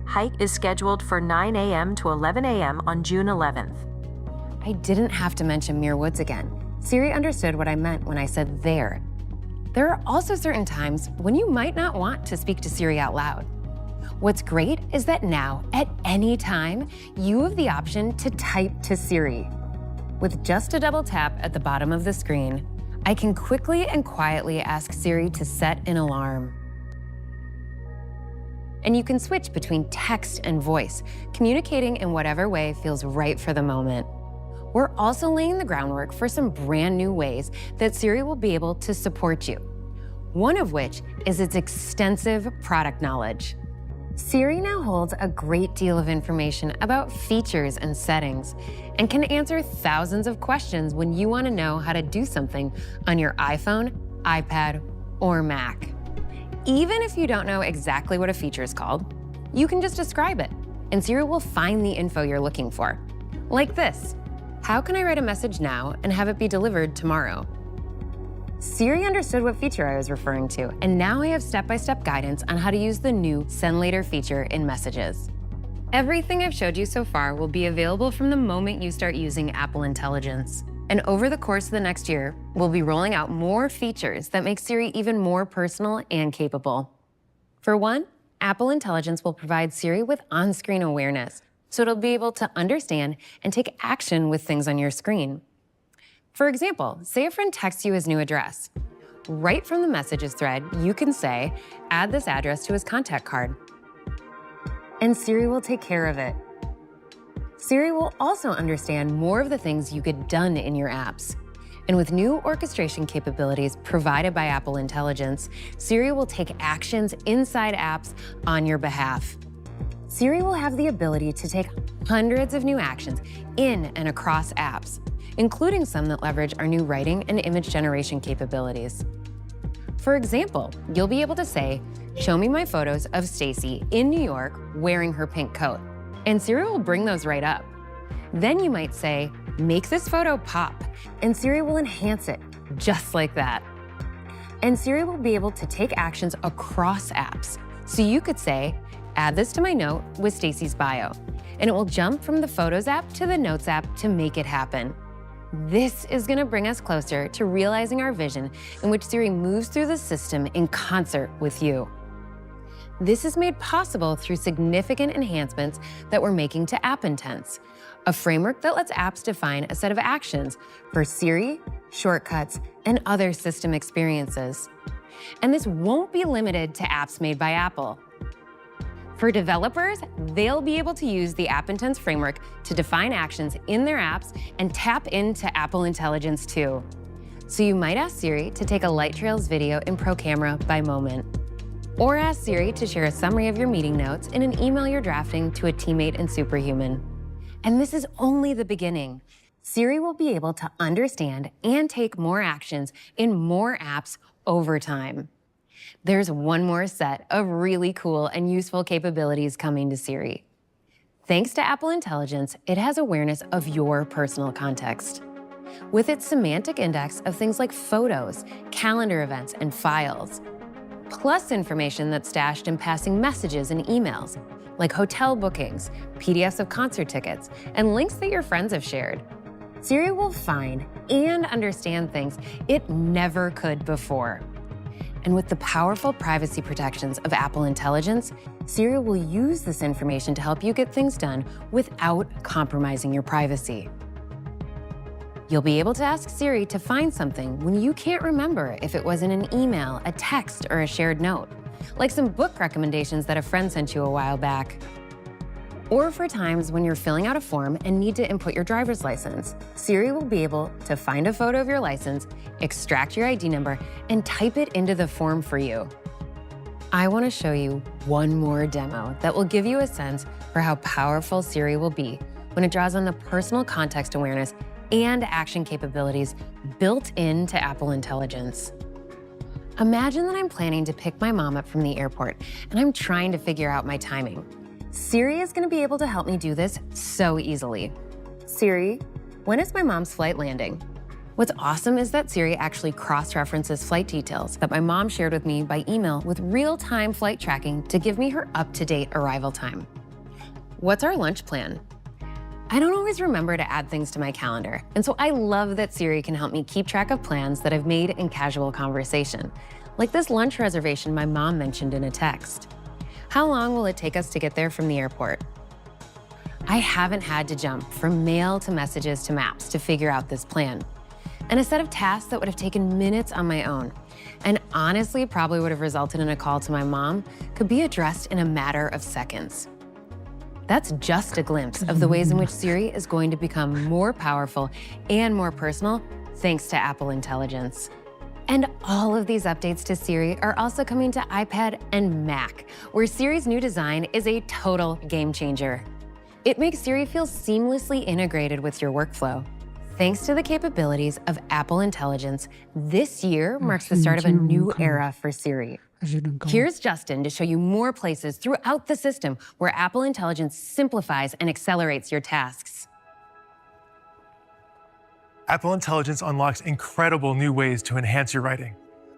Hike is scheduled for 9 a.m. to 11 a.m. on June 11th. I didn't have to mention Muir Woods again. Siri understood what I meant when I said there. There are also certain times when you might not want to speak to Siri out loud. What's great is that now, at any time, you have the option to type to Siri. With just a double tap at the bottom of the screen, I can quickly and quietly ask Siri to set an alarm. And you can switch between text and voice, communicating in whatever way feels right for the moment. We're also laying the groundwork for some brand new ways that Siri will be able to support you. One of which is its extensive product knowledge. Siri now holds a great deal of information about features and settings and can answer thousands of questions when you want to know how to do something on your iPhone, iPad, or Mac. Even if you don't know exactly what a feature is called, you can just describe it, and Siri will find the info you're looking for. Like this: how can I write a message now and have it be delivered tomorrow? Siri understood what feature I was referring to, and now I have step-by-step guidance on how to use the new Send Later feature in Messages. Everything I've showed you so far will be available from the moment you start using Apple Intelligence. And over the course of the next year, we'll be rolling out more features that make Siri even more personal and capable. For one, Apple Intelligence will provide Siri with on-screen awareness, so it'll be able to understand and take action with things on your screen. For example, say a friend texts you his new address. Right from the messages thread, you can say, add this address to his contact card. And Siri will take care of it. Siri will also understand more of the things you get done in your apps. And with new orchestration capabilities provided by Apple Intelligence, Siri will take actions inside apps on your behalf. Siri will have the ability to take hundreds of new actions in and across apps, including some that leverage our new writing and image generation capabilities. For example, you'll be able to say, "Show me my photos of Stacy in New York wearing her pink coat," and Siri will bring those right up. Then you might say, "Make this photo pop," and Siri will enhance it just like that. And Siri will be able to take actions across apps. So you could say, "Add this to my note with Stacy's bio," and it will jump from the Photos app to the Notes app to make it happen. This is going to bring us closer to realizing our vision in which Siri moves through the system in concert with you. This is made possible through significant enhancements that we're making to App Intents, a framework that lets apps define a set of actions for Siri, shortcuts, and other system experiences. And this won't be limited to apps made by Apple. For developers, they'll be able to use the App Intents framework to define actions in their apps and tap into Apple Intelligence too. So you might ask Siri to take a Light Trails video in Pro Camera by moment, or ask Siri to share a summary of your meeting notes in an email you're drafting to a teammate in Superhuman. And this is only the beginning. Siri will be able to understand and take more actions in more apps over time. There's one more set of really cool and useful capabilities coming to Siri. Thanks to Apple Intelligence, it has awareness of your personal context. With its semantic index of things like photos, calendar events, and files, plus information that's stashed in passing messages and emails, like hotel bookings, PDFs of concert tickets, and links that your friends have shared. Siri will find and understand things it never could before. And with the powerful privacy protections of Apple Intelligence, Siri will use this information to help you get things done without compromising your privacy. You'll be able to ask Siri to find something when you can't remember if it was in an email, a text, or a shared note, like some book recommendations that a friend sent you a while back. Or for times when you're filling out a form and need to input your driver's license, Siri will be able to find a photo of your license, extract your ID number, and type it into the form for you. I want to show you one more demo that will give you a sense for how powerful Siri will be when it draws on the personal context awareness and action capabilities built into Apple Intelligence. Imagine that I'm planning to pick my mom up from the airport and I'm trying to figure out my timing. Siri is going to be able to help me do this so easily. Siri, when is my mom's flight landing? What's awesome is that Siri actually cross-references flight details that my mom shared with me by email with real-time flight tracking to give me her up-to-date arrival time. What's our lunch plan? I don't always remember to add things to my calendar, and so I love that Siri can help me keep track of plans that I've made in casual conversation, like this lunch reservation my mom mentioned in a text. How long will it take us to get there from the airport? I haven't had to jump from mail to messages to maps to figure out this plan. And a set of tasks that would have taken minutes on my own, and honestly probably would have resulted in a call to my mom, could be addressed in a matter of seconds. That's just a glimpse of the ways in which Siri is going to become more powerful and more personal thanks to Apple Intelligence. And all of these updates to Siri are also coming to iPad and Mac, where Siri's new design is a total game changer. It makes Siri feel seamlessly integrated with your workflow. Thanks to the capabilities of Apple Intelligence, this year marks the start of a new era for Siri. Here's Justin to show you more places throughout the system where Apple Intelligence simplifies and accelerates your tasks. Apple Intelligence unlocks incredible new ways to enhance your writing.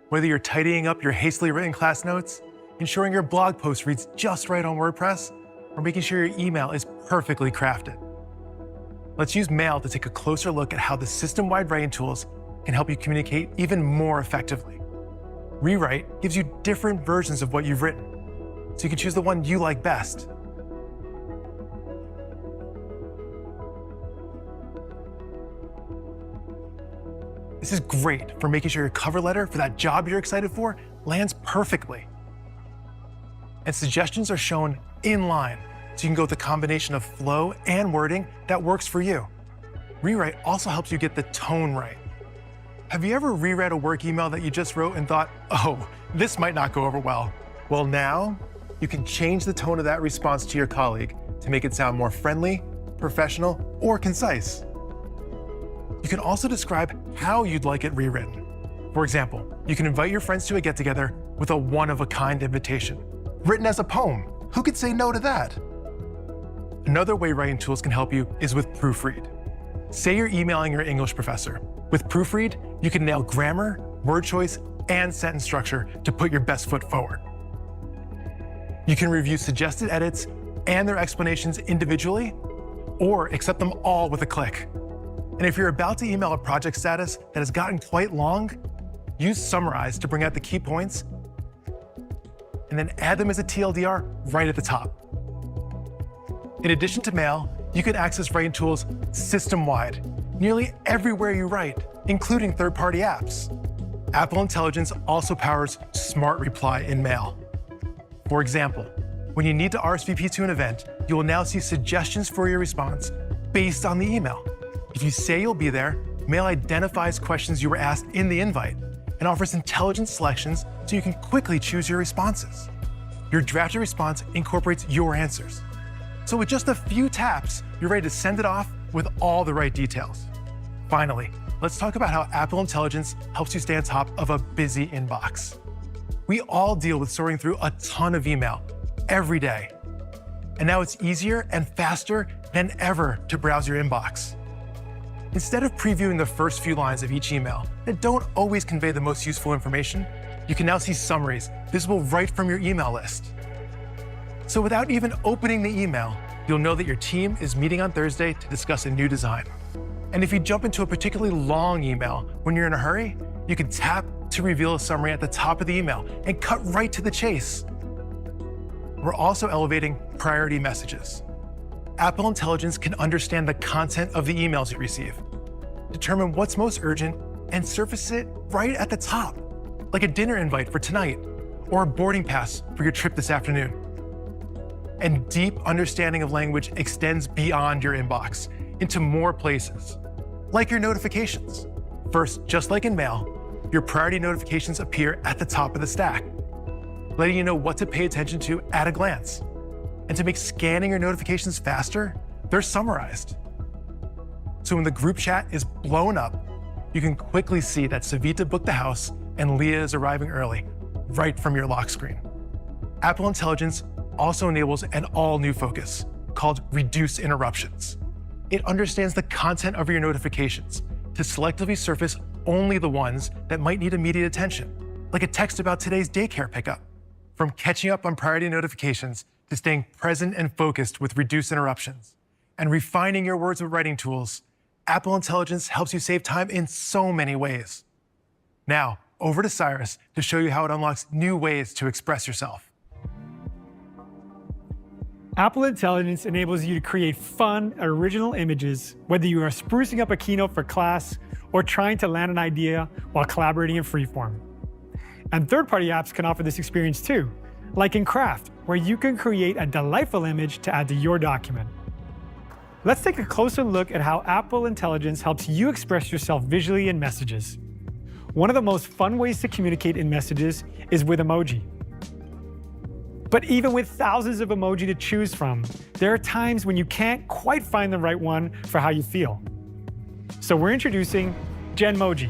Whether you're tidying up your hastily written class notes, ensuring your blog post reads just right on WordPress, or making sure your email is perfectly crafted. Let's use Mail to take a closer look at how the system-wide writing tools can help you communicate even more effectively. Rewrite gives you different versions of what you've written, so you can choose the one you like best. This is great for making sure your cover letter for that job you're excited for lands perfectly. And suggestions are shown in line, so you can go with a combination of flow and wording that works for you. Rewrite also helps you get the tone right. Have you ever reread a work email that you just wrote and thought, oh, this might not go over well? Well, now you can change the tone of that response to your colleague to make it sound more friendly, professional, or concise. you can also describe how you'd like it rewritten. For example, you can invite your friends to a get-together with a one-of-a-kind invitation, written as a poem. Who could say no to that? Another way writing tools can help you is with Proofread. Say you're emailing your English professor. With Proofread, you can nail grammar, word choice, and sentence structure to put your best foot forward. You can review suggested edits and their explanations individually, or accept them all with a click. And if you're about to email a project status that has gotten quite long, use Summarize to bring out the key points, and then add them as a TLDR right at the top. In addition to Mail, you can access writing tools system-wide, nearly everywhere you write, including third-party apps. Apple Intelligence also powers Smart Reply in Mail. For example, when you need to RSVP to an event, you will now see suggestions for your response based on the email. If you say you'll be there, Mail identifies questions you were asked in the invite and offers intelligent selections so you can quickly choose your responses. Your drafted response incorporates your answers. So with just a few taps, you're ready to send it off with all the right details. Finally, let's talk about how Apple Intelligence helps you stay on top of a busy inbox. We all deal with sorting through a ton of email every day. And now it's easier and faster than ever to browse your inbox. Instead of previewing the first few lines of each email that don't always convey the most useful information, you can now see summaries visible right from your email list. So without even opening the email, you'll know that your team is meeting on Thursday to discuss a new design. And if you jump into a particularly long email when you're in a hurry, you can tap to reveal a summary at the top of the email and cut right to the chase. We're also elevating priority messages. Apple Intelligence can understand the content of the emails you receive, determine what's most urgent, and surface it right at the top, like a dinner invite for tonight or a boarding pass for your trip this afternoon. And deep understanding of language extends beyond your inbox into more places, like your notifications. First, just like in Mail, your priority notifications appear at the top of the stack, letting you know what to pay attention to at a glance. And to make scanning your notifications faster, they're summarized. So when the group chat is blown up, you can quickly see that Savita booked the house and Leah is arriving early, right from your lock screen. Apple Intelligence also enables an all-new focus called Reduce Interruptions. It understands the content of your notifications to selectively surface only the ones that might need immediate attention, like a text about today's daycare pickup. From catching up on priority notifications to staying present and focused with Reduce Interruptions and refining your words with writing tools, Apple Intelligence helps you save time in so many ways. Now, over to Cyrus to show you how it unlocks new ways to express yourself. Apple Intelligence enables you to create fun, original images, whether you are sprucing up a keynote for class or trying to land an idea while collaborating in freeform. And third-party apps can offer this experience too, like in Craft, where you can create a delightful image to add to your document. Let's take a closer look at how Apple Intelligence helps you express yourself visually in messages. One of the most fun ways to communicate in messages is with emoji. But even with thousands of emoji to choose from, there are times when you can't quite find the right one for how you feel. So we're introducing Genmoji.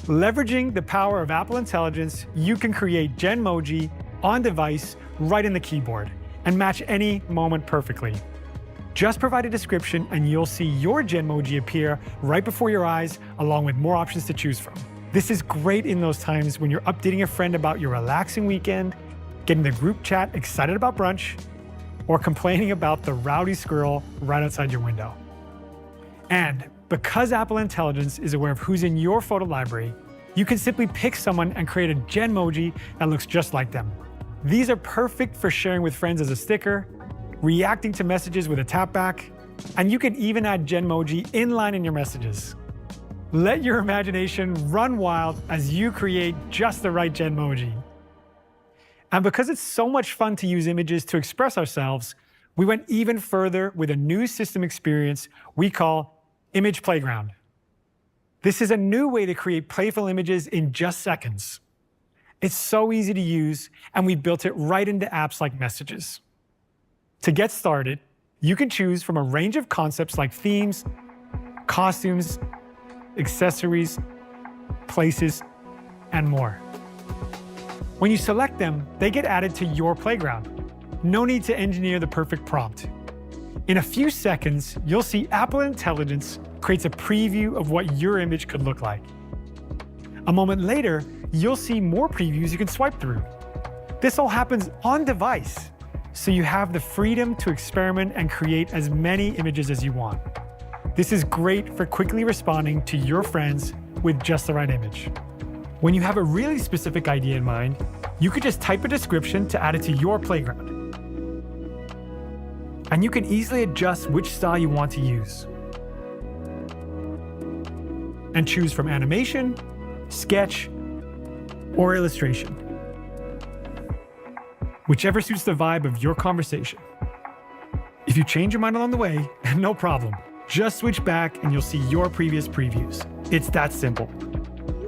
Leveraging the power of Apple Intelligence, you can create Genmoji on device right in the keyboard and match any moment perfectly. Just provide a description and you'll see your Genmoji appear right before your eyes, along with more options to choose from. This is great in those times when you're updating a friend about your relaxing weekend, getting the group chat excited about brunch, or complaining about the rowdy squirrel right outside your window. And because Apple Intelligence is aware of who's in your photo library, you can simply pick someone and create a Genmoji that looks just like them. These are perfect for sharing with friends as a sticker, reacting to messages with a tapback, and you can even add Genmoji inline in your messages. Let your imagination run wild as you create just the right Genmoji. And because it's so much fun to use images to express ourselves, we went even further with a new system experience we call Image Playground. This is a new way to create playful images in just seconds. It's so easy to use, and we built it right into apps like Messages. To get started, you can choose from a range of concepts like themes, costumes, accessories, places, and more. When you select them, they get added to your playground. No need to engineer the perfect prompt. In a few seconds, you'll see Apple Intelligence creates a preview of what your image could look like. A moment later, you'll see more previews you can swipe through. This all happens on device, so you have the freedom to experiment and create as many images as you want. This is great for quickly responding to your friends with just the right image. When you have a really specific idea in mind, you could just type a description to add it to your playground. And you can easily adjust which style you want to use. And choose from animation, sketch, or illustration. Whichever suits the vibe of your conversation. If you change your mind along the way, no problem. Just switch back and you'll see your previous previews. It's that simple.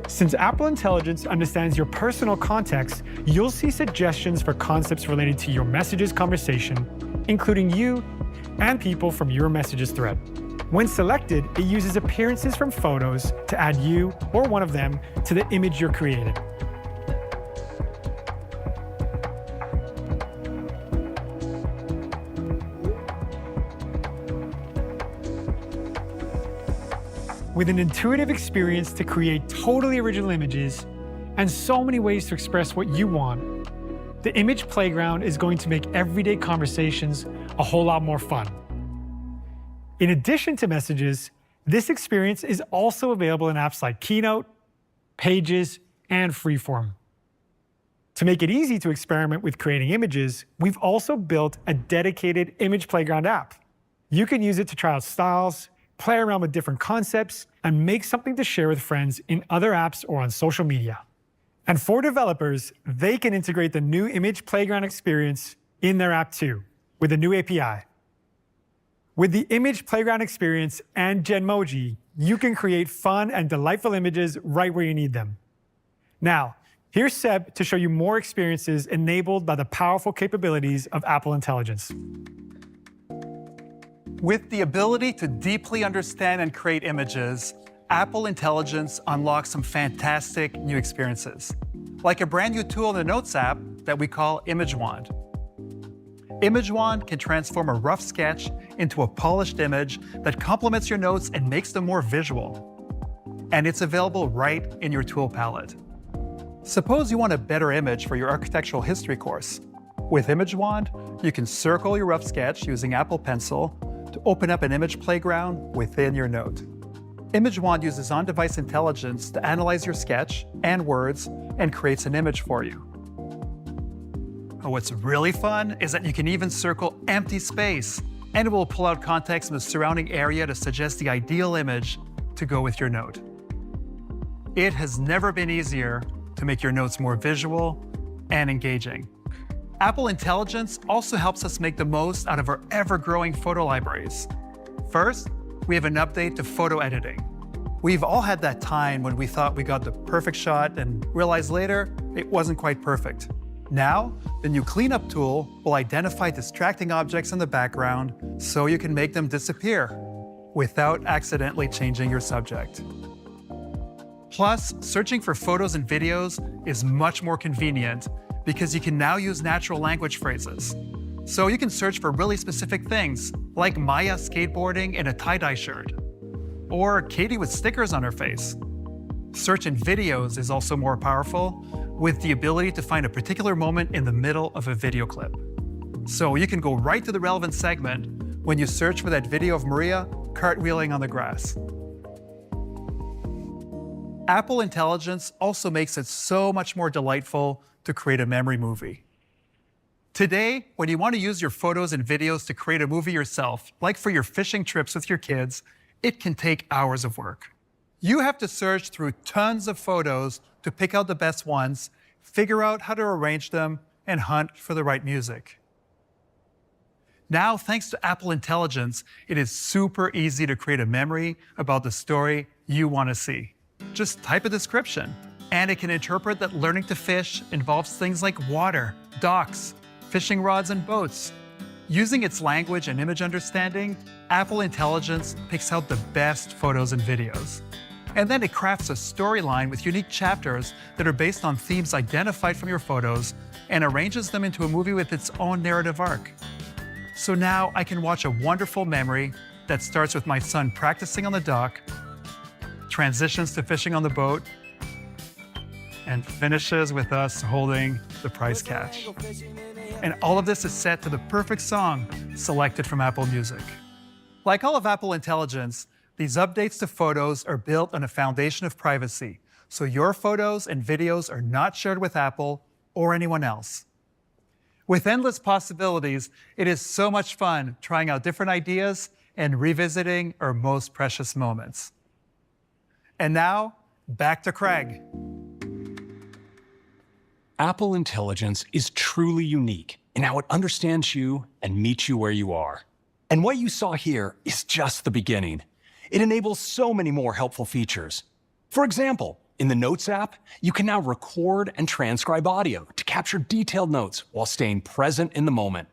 Since Apple Intelligence understands your personal context, you'll see suggestions for concepts related to your Messages conversation, including you and people from your Messages thread. When selected, it uses appearances from photos to add you or one of them to the image you're creating. With an intuitive experience to create totally original images and so many ways to express what you want, the Image Playground is going to make everyday conversations a whole lot more fun. In addition to Messages, this experience is also available in apps like Keynote, Pages, and Freeform. To make it easy to experiment with creating images, we've also built a dedicated Image Playground app. You can use it to try out styles, play around with different concepts, and make something to share with friends in other apps or on social media. And for developers, they can integrate the new Image Playground experience in their app too, with a new API. With the Image Playground experience and Genmoji, you can create fun and delightful images right where you need them. Now, here's Seb to show you more experiences enabled by the powerful capabilities of Apple Intelligence. With the ability to deeply understand and create images, Apple Intelligence unlocks some fantastic new experiences, like a brand new tool in the Notes app that we call Image Wand. Image Wand can transform a rough sketch into a polished image that complements your notes and makes them more visual. And it's available right in your tool palette. Suppose you want a better image for your architectural history course. With Image Wand, you can circle your rough sketch using Apple Pencil to open up an image playground within your note. Image Wand uses on-device intelligence to analyze your sketch and words and creates an image for you. What's really fun is that you can even circle empty space, and it will pull out context in the surrounding area to suggest the ideal image to go with your note. It has never been easier to make your notes more visual and engaging. Apple Intelligence also helps us make the most out of our ever-growing photo libraries. First, we have an update to photo editing. We've all had that time when we thought we got the perfect shot and realized later it wasn't quite perfect. Now, the new cleanup tool will identify distracting objects in the background so you can make them disappear without accidentally changing your subject. Plus, searching for photos and videos is much more convenient because you can now use natural language phrases. So you can search for really specific things, like Maya skateboarding in a tie-dye shirt, or Katie with stickers on her face. Search in videos is also more powerful, with the ability to find a particular moment in the middle of a video clip. So you can go right to the relevant segment when you search for that video of Maria cartwheeling on the grass. Apple Intelligence also makes it so much more delightful to create a memory movie. Today, when you want to use your photos and videos to create a movie yourself, like for your fishing trips with your kids, it can take hours of work. You have to search through tons of photos to pick out the best ones, figure out how to arrange them, and hunt for the right music. Now, thanks to Apple Intelligence, it is super easy to create a memory about the story you want to see. Just type a description, and it can interpret that learning to fish involves things like water, docks, fishing rods, and boats. Using its language and image understanding, Apple Intelligence picks out the best photos and videos. And then it crafts a storyline with unique chapters that are based on themes identified from your photos and arranges them into a movie with its own narrative arc. So now I can watch a wonderful memory that starts with my son practicing on the dock, transitions to fishing on the boat, and finishes with us holding the prize catch. And all of this is set to the perfect song selected from Apple Music. Like all of Apple Intelligence, these updates to photos are built on a foundation of privacy, so your photos and videos are not shared with Apple or anyone else. With endless possibilities, it is so much fun trying out different ideas and revisiting our most precious moments. And now, back to Craig. Apple Intelligence is truly unique in how it understands you and meets you where you are. And what you saw here is just the beginning. It enables so many more helpful features. For example, in the Notes app, you can now record and transcribe audio to capture detailed notes while staying present in the moment.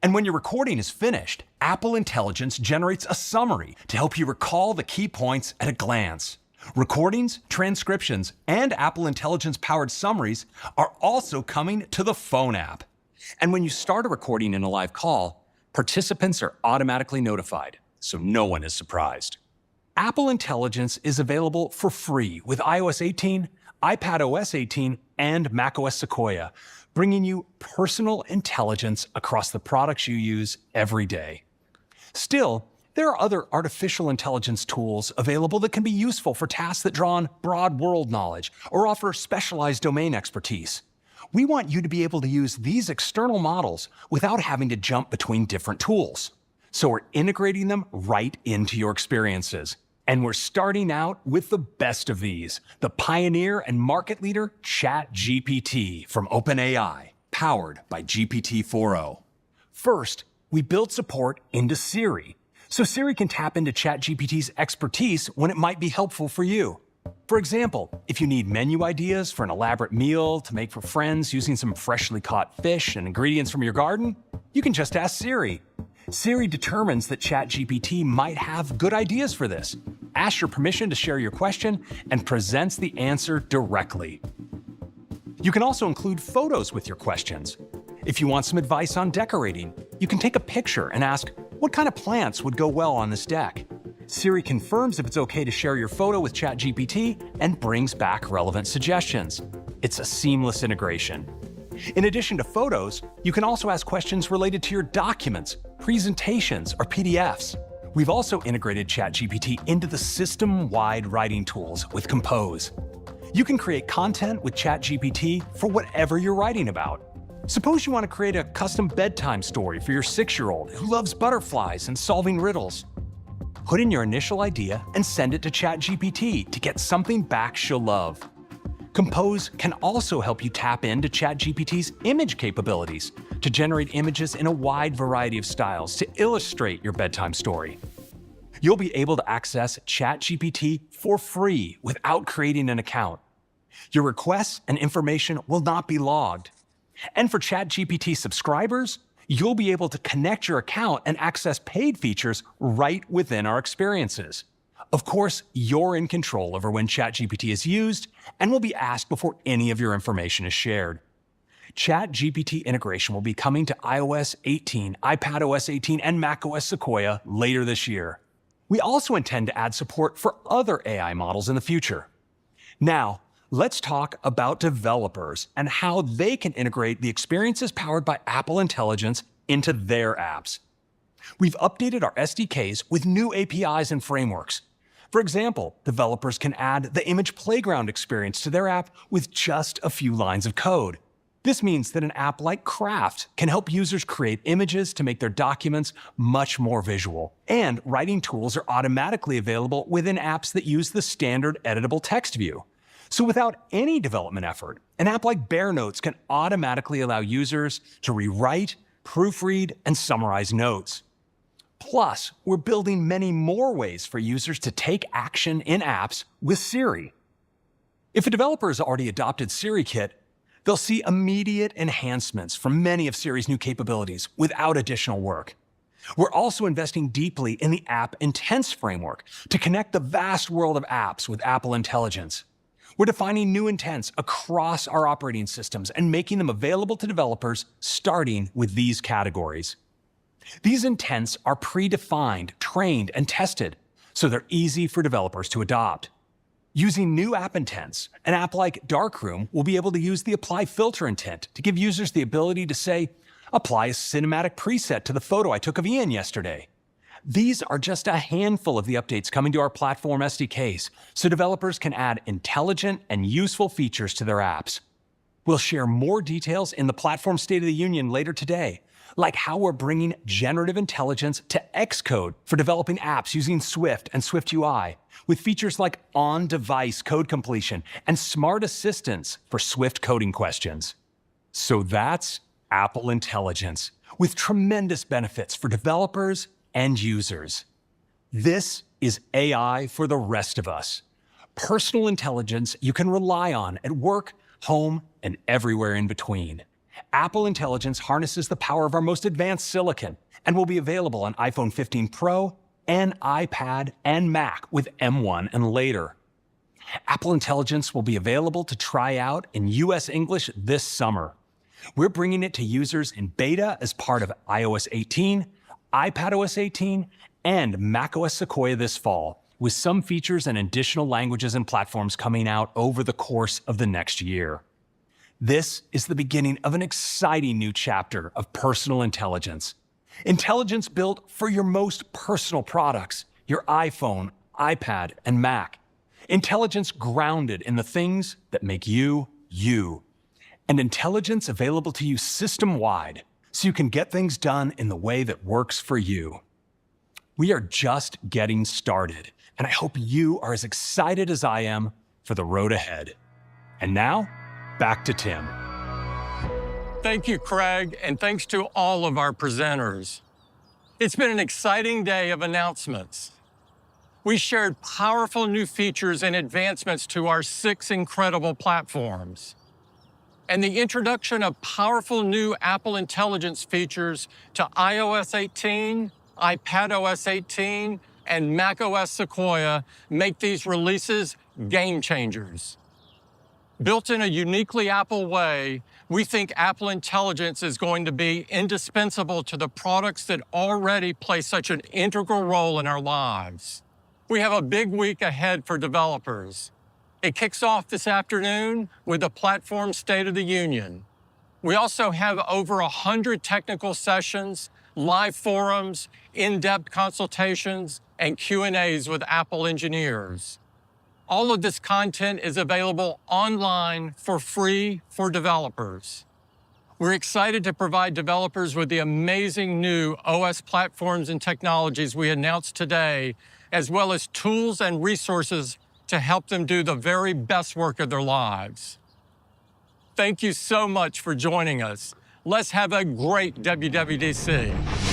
And when your recording is finished, Apple Intelligence generates a summary to help you recall the key points at a glance. Recordings, transcriptions, and Apple Intelligence-powered summaries are also coming to the phone app. And when you start a recording in a live call, participants are automatically notified, so no one is surprised. Apple Intelligence is available for free with iOS 18, iPadOS 18, and macOS Sequoia, bringing you personal intelligence across the products you use every day. Still, there are other artificial intelligence tools available that can be useful for tasks that draw on broad world knowledge or offer specialized domain expertise. We want you to be able to use these external models without having to jump between different tools. So we're integrating them right into your experiences. And we're starting out with the best of these, the pioneer and market leader ChatGPT from OpenAI, powered by GPT-4o. First, we built support into Siri, so Siri can tap into ChatGPT's expertise when it might be helpful for you. For example, if you need menu ideas for an elaborate meal to make for friends using some freshly caught fish and ingredients from your garden, you can just ask Siri. Siri determines that ChatGPT might have good ideas for this, asks your permission to share your question, and presents the answer directly. You can also include photos with your questions. If you want some advice on decorating, you can take a picture and ask, what kind of plants would go well on this deck? Siri confirms if it's okay to share your photo with ChatGPT and brings back relevant suggestions. It's a seamless integration. In addition to photos, you can also ask questions related to your documents, presentations, or PDFs. We've also integrated ChatGPT into the system-wide writing tools with Compose. You can create content with ChatGPT for whatever you're writing about. Suppose you want to create a custom bedtime story for your 6-year-old who loves butterflies and solving riddles. Put in your initial idea and send it to ChatGPT to get something back she'll love. Compose can also help you tap into ChatGPT's image capabilities to generate images in a wide variety of styles to illustrate your bedtime story. You'll be able to access ChatGPT for free without creating an account. Your requests and information will not be logged. And for ChatGPT subscribers, you'll be able to connect your account and access paid features right within our experiences. Of course, you're in control over when ChatGPT is used and will be asked before any of your information is shared. ChatGPT integration will be coming to iOS 18, iPadOS 18, and macOS Sequoia later this year. We also intend to add support for other AI models in the future. Now, let's talk about developers and how they can integrate the experiences powered by Apple Intelligence into their apps. We've updated our SDKs with new APIs and frameworks. For example, developers can add the Image Playground experience to their app with just a few lines of code. This means that an app like Craft can help users create images to make their documents much more visual. And writing tools are automatically available within apps that use the standard editable text view. So without any development effort, an app like Bear Notes can automatically allow users to rewrite, proofread, and summarize notes. Plus, we're building many more ways for users to take action in apps with Siri. If a developer has already adopted SiriKit, They'll see immediate enhancements from many of Siri's new capabilities without additional work. We're also investing deeply in the App Intents framework to connect the vast world of apps with Apple Intelligence. We're defining new intents across our operating systems and making them available to developers starting with these categories. These intents are predefined, trained, and tested, so they're easy for developers to adopt. Using new app intents, an app like Darkroom will be able to use the Apply Filter intent to give users the ability to say, apply a cinematic preset to the photo I took of Ian yesterday. These are just a handful of the updates coming to our platform SDKs, so developers can add intelligent and useful features to their apps. We'll share more details in the Platform State of the Union later today, like how we're bringing generative intelligence to Xcode for developing apps using Swift and SwiftUI, with features like on-device code completion and smart assistance for Swift coding questions. So that's Apple Intelligence, with tremendous benefits for developers and users. This is AI for the rest of us. Personal intelligence you can rely on at work, home, and everywhere in between. Apple Intelligence harnesses the power of our most advanced silicon and will be available on iPhone 15 Pro and iPad and Mac with M1 and later. Apple Intelligence will be available to try out in US English this summer. We're bringing it to users in beta as part of iOS 18, iPadOS 18, and macOS Sequoia this fall, with some features and additional languages and platforms coming out over the course of the next year. This is the beginning of an exciting new chapter of personal intelligence. Intelligence built for your most personal products, your iPhone, iPad, and Mac. Intelligence grounded in the things that make you, you. And intelligence available to you system-wide, so you can get things done in the way that works for you. We are just getting started, and I hope you are as excited as I am for the road ahead. And now, back to Tim. Thank you, Craig, and thanks to all of our presenters. It's been an exciting day of announcements. We shared powerful new features and advancements to our 6 incredible platforms. And the introduction of powerful new Apple Intelligence features to iOS 18, iPadOS 18, and macOS Sequoia make these releases game changers. Built in a uniquely Apple way, we think Apple Intelligence is going to be indispensable to the products that already play such an integral role in our lives. We have a big week ahead for developers. It kicks off this afternoon with the Platform State of the Union. We also have over 100 technical sessions, live forums, in-depth consultations, and Q&As with Apple engineers. All of this content is available online for free for developers. We're excited to provide developers with the amazing new OS platforms and technologies we announced today, as well as tools and resources to help them do the very best work of their lives. Thank you so much for joining us. Let's have a great WWDC.